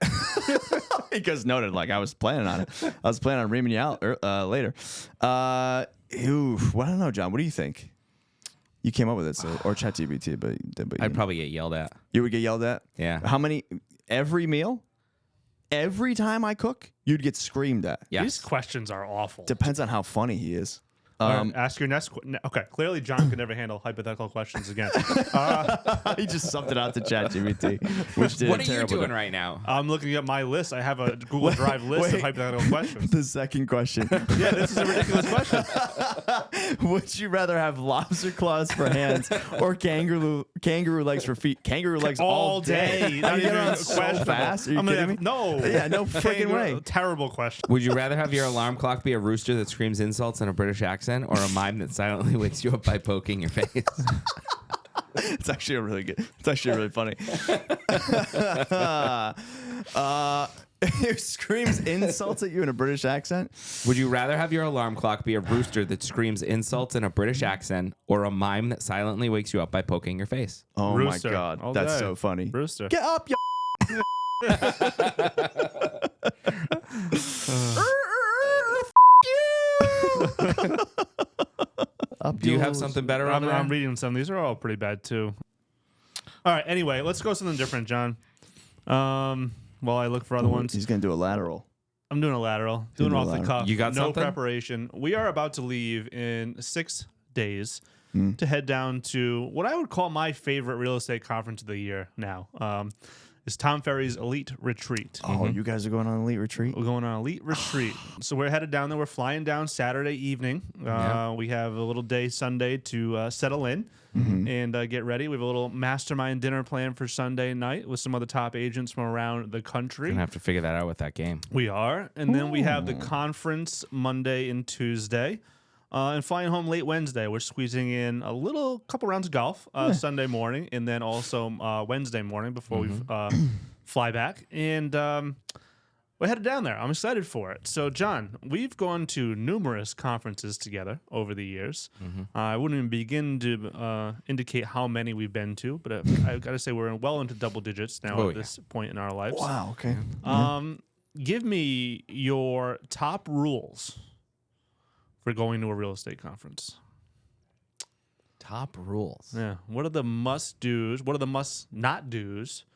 Because noted, like I was planning on it. I was planning on reaming you out later. I don't know, John. What do you think? You came up with it, so or ChatGPT, but I'd probably get yelled at. you would get yelled at. Yeah. How many? Every meal? Every time I cook, you'd get screamed at. Yes. These questions are awful. Depends on how funny he is. All right, ask your next. Okay, clearly John could never handle hypothetical questions again. He just subbed it out to ChatGPT, which did What a are you terrible doing job. right now? I'm looking at my list. I have a Google Drive list of wait. hypothetical questions. The second question. Yeah, this is a ridiculous question. Would you rather have lobster claws for hands or kangaroo legs for feet? Kangaroo legs all day. Not You get even on so questionable. fast. Are you I'm gonna kidding me? have- No. Yeah, no freaking Kangaroo- way. Terrible question. Would you rather have your alarm clock be a rooster that screams insults in a British accent, or a mime that silently wakes you up by poking your face? It's actually it's actually really funny. It screams insults at you in a British accent. Would you rather have your alarm clock be a rooster that screams insults in a British accent, or a mime that silently wakes you up by poking your face? Oh Rooster, my god, all that's day. so funny. Rooster. Get up, you. Do you have something better on I'm there? reading some. These are all pretty bad too. All right. Anyway, let's go something different, John. While I look for other ones, He's gonna do a lateral. I'm doing a lateral, doing Doing it a off the lateral. cuff. You got no something? preparation. We are about to leave in 6 days Hmm. to head down to what I would call my favorite real estate conference of the year. Now, is Tom Ferry's Elite Retreat. Oh, you guys are going on an elite retreat? We're going on an elite retreat. So we're headed down there. We're flying down Saturday evening. We have a little day Sunday to settle in and get ready. We have a little mastermind dinner planned for Sunday night with some other top agents from around the country. Gonna have to figure that out with that game. We are. And then we have the conference Monday and Tuesday. And flying home late Wednesday. We're squeezing in a couple rounds of golf Sunday morning, and then also Wednesday morning before we fly back. And we're headed down there. I'm excited for it. So, John, we've gone to numerous conferences together over the years. I wouldn't even begin to indicate how many we've been to, but I've got to say we're well into double digits now at this point in our lives. Wow. Okay. Give me your top rules for going to a real estate conference. Top rules. Yeah. What are the must do's? What are the must not do's?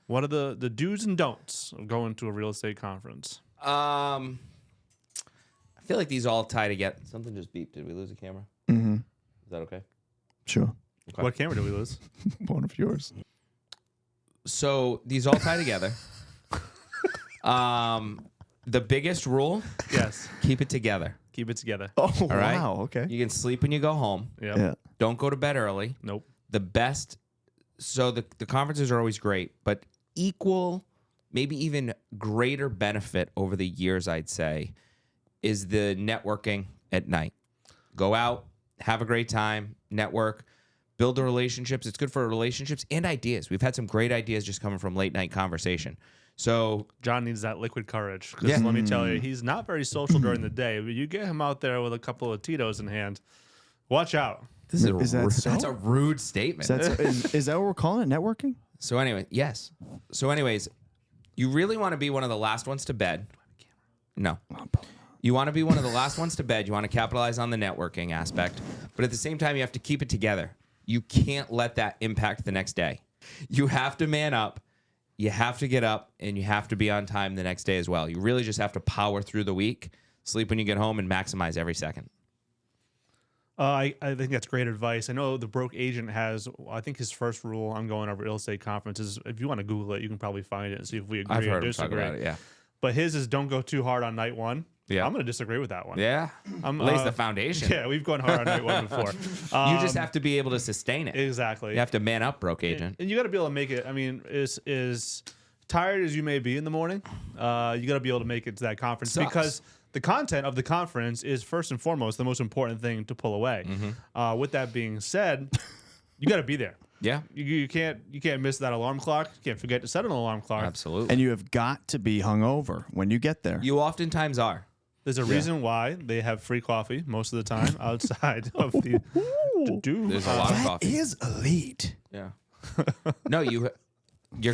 What are the do's and don'ts of going to a real estate conference? I feel like these all tie together. Something just beeped. Did we lose a camera? Mm-hmm. Is that okay? Sure. Okay. What camera did we lose? One of yours. So these all tie together. The biggest rule: Yes. keep it together. Keep it together. Oh, right. wow. Okay. You can sleep when you go home. Yep. Yeah. Don't go to bed early. Nope. The best. So the conferences are always great, but equal, maybe even greater benefit over the years, I'd say, is the networking at night. Go out, have a great time, network, build the relationships. It's good for relationships and ideas. We've had some great ideas just coming from late night conversation. So John needs that liquid courage. Because let me tell you, he's not very social during the day. But you get him out there with a couple of Tito's in hand, watch out. this That's a rude statement. Is that what we're calling it? Networking? So anyway, yes. So anyways, you really want to be one of the last ones to bed. No. You want to be one of the last ones to bed. You want to capitalize on the networking aspect. But at the same time, you have to keep it together. You can't let that impact the next day. You have to man up. You have to get up, and you have to be on time the next day as well. You really just have to power through the week, sleep when you get home, and maximize every second. I think that's great advice. I know the broke agent has, I think his first rule on going to real estate conferences, if you want to Google it, you can probably find it and see if we agree I've or heard him talk disagree. about it, yeah. But his is don't go too hard on night one. Yeah. I'm going to disagree with that one. Yeah. Lays the foundation. Yeah, we've gone hard on night one before. You just have to be able to sustain it. Exactly. You have to man up, broke agent. And you got to be able to make it. I mean, is tired as you may be in the morning, you got to be able to make it to that conference because the content of the conference is first and foremost the most important thing to pull away. With that being said, you got to be there. Yeah. You can't miss that alarm clock. You can't forget to set an alarm clock. Absolutely. And you have got to be hungover when you get there. You oftentimes are. There's a reason why they have free coffee most of the time outside of the do. There's a lot of coffee. That is elite. Yeah. No, you're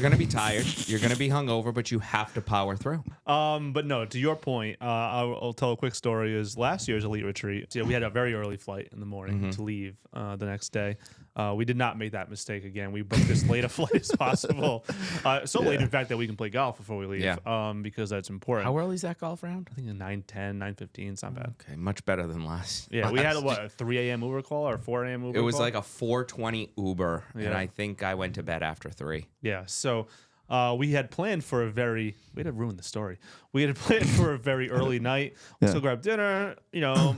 going to be tired. You're going to be hungover, but you have to power through. But no, to your point, I'll tell a quick story. Is last year's elite retreat? So we had a very early flight in the morning to leave the next day. We did not make that mistake again. We booked as late a flight as possible. Late, in fact, that we can play golf before we leave. Yeah. Because that's important. How early is that golf round? I think 9:10, 9:15. It's not bad. Okay, much better than last. Yeah, we had a 3 a.m. Uber call or 4 a.m. Uber call? It was like a 4:20 Uber, and Yeah. I think I went to bed after 3. Yeah, so we had planned for a very, we had to ruin the story. We had planned for a very early night. Let's go grab dinner,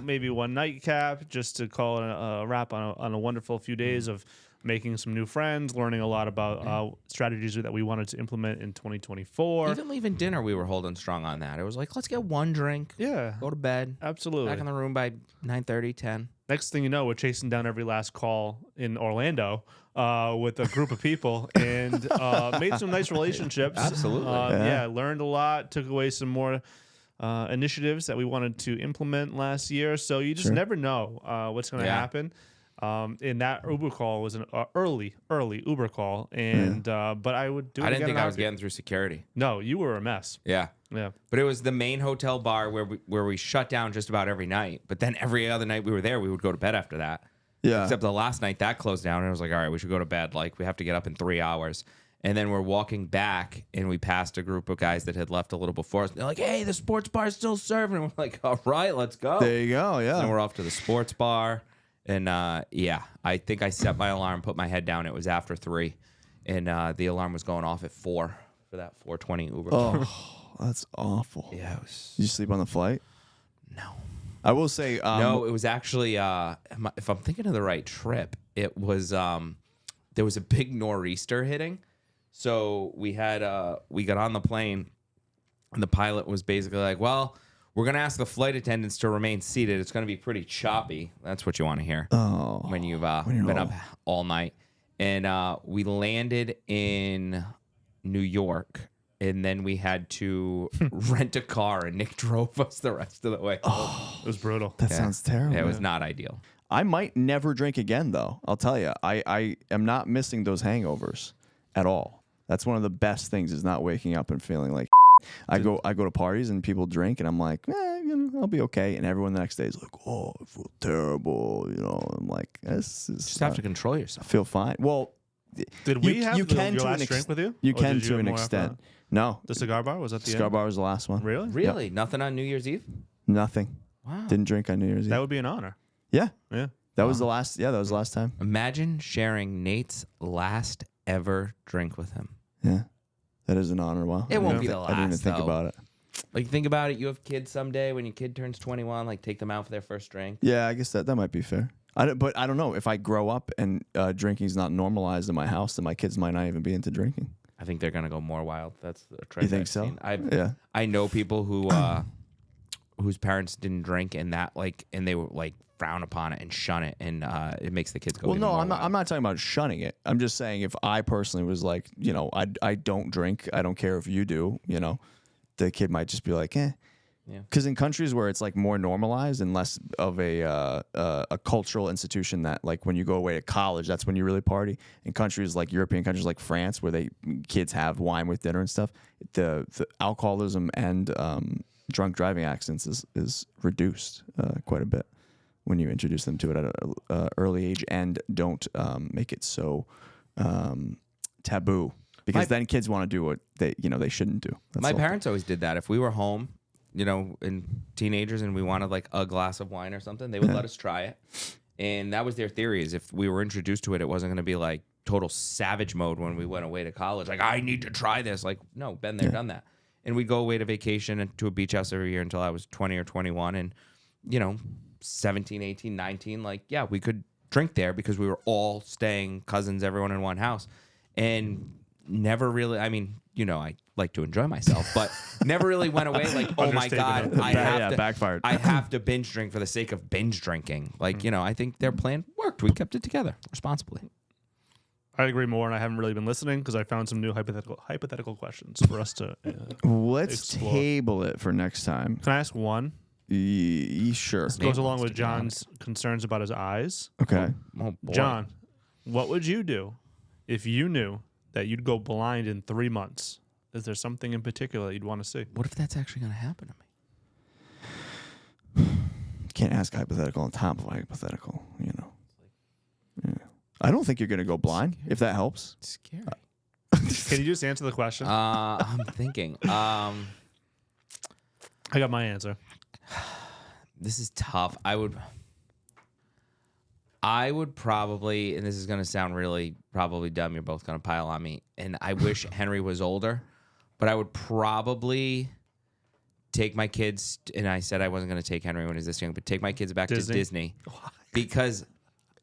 maybe one nightcap just to call it a wrap on a wonderful few days of making some new friends, learning a lot about strategies that we wanted to implement in 2024. Even leaving dinner, we were holding strong on that. It was like, let's get one drink. Yeah. Go to bed. Absolutely. Back in the room by 9:30, 10. Next thing you know, we're chasing down every last call in Orlando with a group of people and made some nice relationships. Absolutely. Learned a lot, took away some more initiatives that we wanted to implement last year. So you just never know what's going to happen. And that Uber call was an early Uber call. And but I would do it I didn't again think I was again. getting through security. No, you were a mess. Yeah. Yeah. But it was the main hotel bar where we shut down just about every night. But then every other night we were there, we would go to bed after that. Yeah. Except the last night that closed down, and I was like, all right, we should go to bed. Like, we have to get up in 3 hours. And then we're walking back, and we passed a group of guys that had left a little before us. They're like, hey, the sports bar's still serving. And we're like, all right, let's go. There you go. Yeah. And we're off to the sports bar. And, I think I set my alarm, put my head down. It was after 3. And the alarm was going off at 4 for that 4:20 Uber. Oh, that's awful. Yeah, it was. Did you sleep on the flight? No. I will say. No, it was actually, if I'm thinking of the right trip, it was, there was a big nor'easter hitting. So we got on the plane, and the pilot was basically like, well, we're going to ask the flight attendants to remain seated. It's going to be pretty choppy. That's what you want to hear when you've been up all night. And we landed in New York, and then we had to rent a car, and Nick drove us the rest of the way. It was brutal. That sounds terrible. Yeah, it was not ideal. I might never drink again, though. I'll tell you, I am not missing those hangovers at all. That's one of the best things is not waking up and feeling like I go to parties and people drink and I'm like, I'll be okay. And everyone the next day is like, oh, I feel terrible. I'm like, this is Just have to control yourself. I feel fine. Well, Did we have you can your to last an drink with you? You Or can did you to have an more after extent. that? No, The cigar bar was at the cigar end? bar was the last one. Really? Really? Nothing on New Year's Eve? Nothing. Wow. Didn't drink on New Year's Eve. That would be an honor. Yeah, Yeah. that was the last. Yeah, that was the last time. Imagine sharing Nate's last ever drink with him. Yeah, that is an honor. Wow, It won't be the I didn't even last, think though. about it. Like, think about it. You have kids someday. When your kid turns 21, like, take them out for their first drink. Yeah, I guess that might be fair. But I don't know if I grow up and drinking is not normalized in my house, then my kids might not even be into drinking. I think they're gonna go more wild. That's a trend. You think I've so? seen. Yeah. I know people who whose parents didn't drink, and they were like frown upon it and shun it, and it makes the kids go. Well, even no, more I'm not. wild. I'm not talking about shunning it. I'm just saying if I personally was like, I don't drink. I don't care if you do. The kid might just be like, eh. Yeah. Because in countries where it's like more normalized and less of a cultural institution that like when you go away to college, that's when you really party. In countries like European countries like France, where kids have wine with dinner and stuff, the alcoholism and drunk driving accidents is reduced quite a bit when you introduce them to it at an early age and don't make it so taboo. Because then kids want to do what they shouldn't do. That's My all. parents always did that. If we were home, and teenagers, and we wanted like a glass of wine or something, they would let us try it. And that was their theory, is if we were introduced to it, it wasn't going to be like total savage mode when we went away to college. Like, I need to try this. Like, no, been there, done that. And we'd go away to vacation and to a beach house every year until I was 20 or 21. And, 17, 18, 19, like, yeah, we could drink there because we were all staying cousins, everyone in one house. And never really, I like to enjoy myself, but never really went away like, oh my God, backfired. I have to binge drink for the sake of binge drinking. Like, I think their plan worked. We kept it together responsibly. I agree more, and I haven't really been listening because I found some new hypothetical questions for us to Let's explore. Table it for next time. Can I ask one? Sure. This goes along with John's concerns about his eyes. Okay. Oh, boy. John, what would you do if you knew that you'd go blind in 3 months? Is there something in particular you'd want to see? What if that's actually going to happen to me? Can't ask hypothetical on top of hypothetical, Yeah. I don't think you're going to go blind, if that helps. It's scary. Can you just answer the question? I'm thinking. I got my answer. This is tough. I would probably, and this is going to sound really probably dumb, you're both going to pile on me, and I wish Henry was older, but I would probably take my kids, and I said I wasn't going to take Henry when he was this young, but take my kids back to Disney. Because,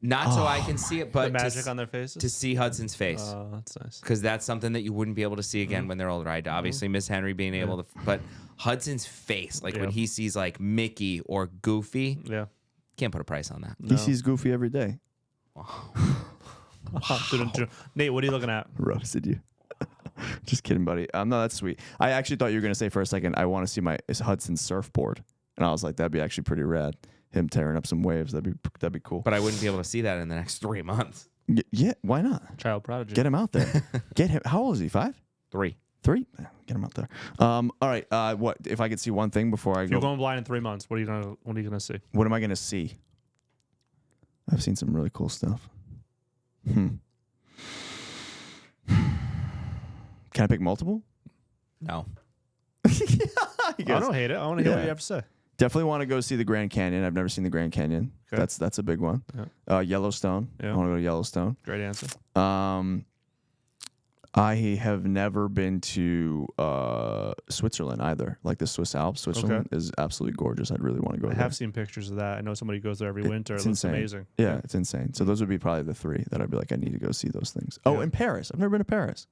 not so I can see it, but The magic on their faces? to see Hudson's face. Oh, that's nice. Because that's something that you wouldn't be able to see again when they're older. I'd obviously miss Henry being able to, but Hudson's face, like when he sees like Mickey or Goofy, Yeah. can't put a price on that. He sees Goofy every day. Nate, what are you looking at? Roasted you. Just kidding, buddy. No, that's sweet. I actually thought you were going to say for a second, I want to see it's Hudson's surfboard. And I was like, that'd be actually pretty rad. Him tearing up some waves. That'd be cool. But I wouldn't be able to see that in the next 3 months. Yeah, why not? Child prodigy. Get him out there. Get him. How old is he? 5? 3. 3? Get him out there. All right. What if I could see one thing before I If go? you're going blind in 3 months, what are you gonna see? What am I going to see? I've seen some really cool stuff. Can I pick multiple? No. I don't hate it. I want to hear what you have to say. Definitely want to go see the Grand Canyon. I've never seen the Grand Canyon. Okay. That's a big one. Yeah. Yellowstone. Yeah. I want to go to Yellowstone. Great answer. I have never been to Switzerland either. Like the Swiss Alps. Switzerland is absolutely gorgeous. I'd really want to go I there. have seen pictures of that. I know somebody goes there every winter. It It's looks insane. amazing. Yeah, it's insane. So those would be probably the 3 that I'd be like, I need to go see those things. Oh, Yeah. and Paris. I've never been to Paris.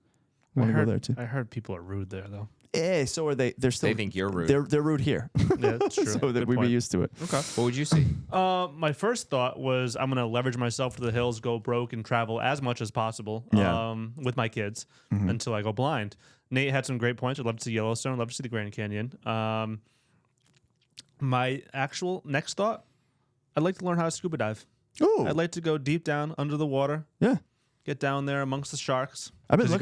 I want to go there too. I heard people are rude there though. So are they? They're still. They think you're rude. They're rude here. Yeah, that's true. So that Good we'd be point. used to it. Okay. What would you see? My first thought was I'm going to leverage myself to the hills, go broke, and travel as much as possible with my kids until I go blind. Nate had some great points. I'd love to see Yellowstone. I'd love to see the Grand Canyon. My actual next thought, I'd like to learn how to scuba dive. Ooh. I'd like to go deep down under the water, Yeah. get down there amongst the sharks. I've been 'Cause you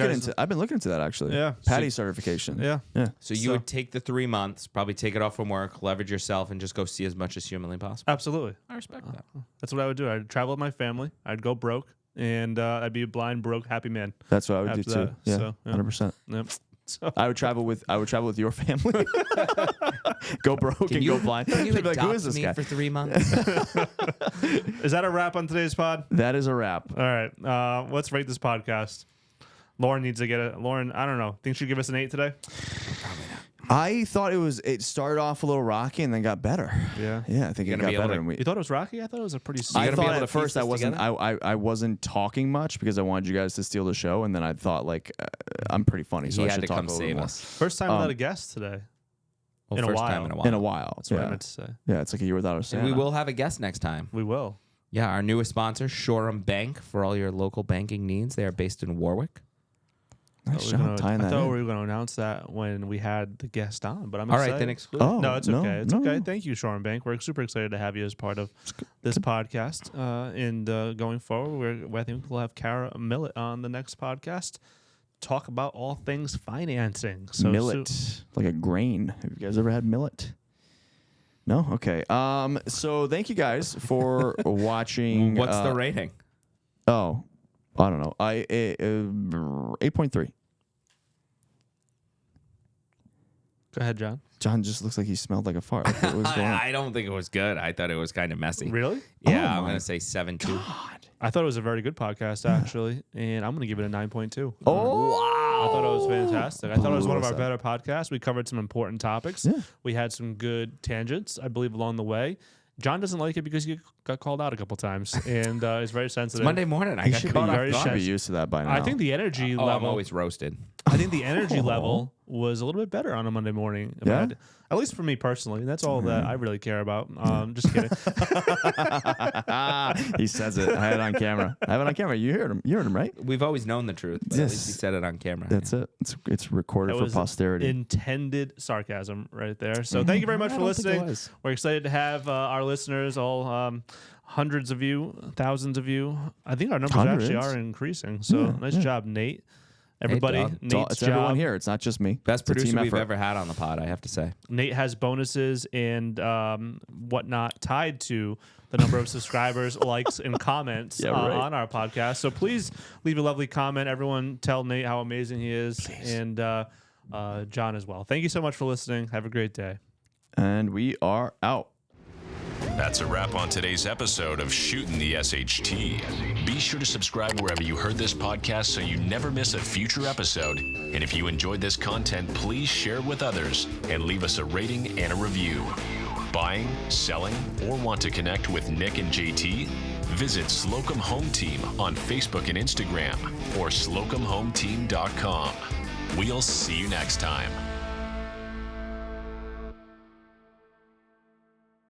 looking into that actually. Yeah. Patty certification. Yeah. Yeah. So you would take the 3 months, probably take it off from work, leverage yourself, and just go see as much as humanly possible. Absolutely. I respect that. That's what I would do. I'd travel with my family. I'd go broke, and I'd be a blind, broke, happy man. That's what I would do After too. that, Yeah. so, yeah. 100%. Yep. So I would travel with your family. Go broke and go blind. Can you They'd be like, adopt who is this me guy? for 3 months? is that a wrap on today's pod? That is a wrap. All right. Let's rate this podcast. Lauren needs to get it. Lauren, I don't know. Think she'd give us an 8 today? I thought it started off a little rocky and then got better. Yeah. Yeah, I think it gonna got be able better. to- And we, You thought it was rocky? I thought it was a pretty. I gonna be thought able to at first piece I this wasn't. I wasn't talking much because I wanted you guys to steal the show, and then I thought like I'm pretty funny, so He I had should to talk come a little save more. us. First time without a guest today. In a first while. time in a while. In a while. That's what I meant to say. Yeah, it's like a year without a Santa. And we will have a guest next time. We will. Yeah, our newest sponsor, Shoreham Bank, for all your local banking needs. They are based in Warwick. Nice job tying I that thought in. we were going to announce that when we had the guest on, but I'm All excited. right, then exclude. Oh, No, it's no, okay. It's no. okay. Thank you, Shoreham Bank. We're super excited to have you as part of this podcast. And going forward, I think we'll have Kara Millet on the next podcast. Talk about all things financing. So millet, like a grain. Have you guys ever had millet? No? Okay. So thank you guys for watching. What's the rating? Oh, I don't know. 8.3. Go ahead, John. John just looks like he smelled like a fart. Like, what was going on? I don't think it was good. I thought it was kind of messy. Really? Yeah, Oh I'm my going to say 7.2. I thought it was a very good podcast, actually, and I'm going to give it a 9.2. Oh, I thought it was fantastic. I thought it was one of our better podcasts. We covered some important topics. Yeah. We had some good tangents, I believe, along the way. John doesn't like it because he got called out a couple times, and is very sensitive. Monday morning, I he got should caught be, off very guard. should be used to that by now. I think the energy Oh, level. I'm always roasted. I think the energy level was a little bit better on a Monday morning. Yeah? At least for me personally. That's all that I really care about. Just kidding. He says it. I had it on camera. I have it on camera. You heard him. You heard him, right? We've always known the truth, but at least he said it on camera. That's it. It's recorded That for was posterity. intended sarcasm right there. So thank you very much for I don't think it listening. was. We're excited to have our listeners, all hundreds of you, thousands of you. I think our numbers actually Hundreds? are increasing. So nice job, Nate. Everybody, dog. Nate's It's job. everyone here. It's not just me. Best It's a producer team we've effort. ever had on the pod, I have to say. Nate has bonuses and whatnot tied to the number of subscribers, likes, and comments Yeah, right. on our podcast. So please leave a lovely comment. Everyone tell Nate how amazing he is, and John as well. Thank you so much for listening. Have a great day. And we are out. That's a wrap on today's episode of Shootin The SHT. Be sure to subscribe wherever you heard this podcast so you never miss a future episode. And if you enjoyed this content, please share it with others and leave us a rating and a review. Buying, selling, or want to connect with Nick and JT? Visit Slocum Home Team on Facebook and Instagram or slocumhometeam.com. We'll see you next time.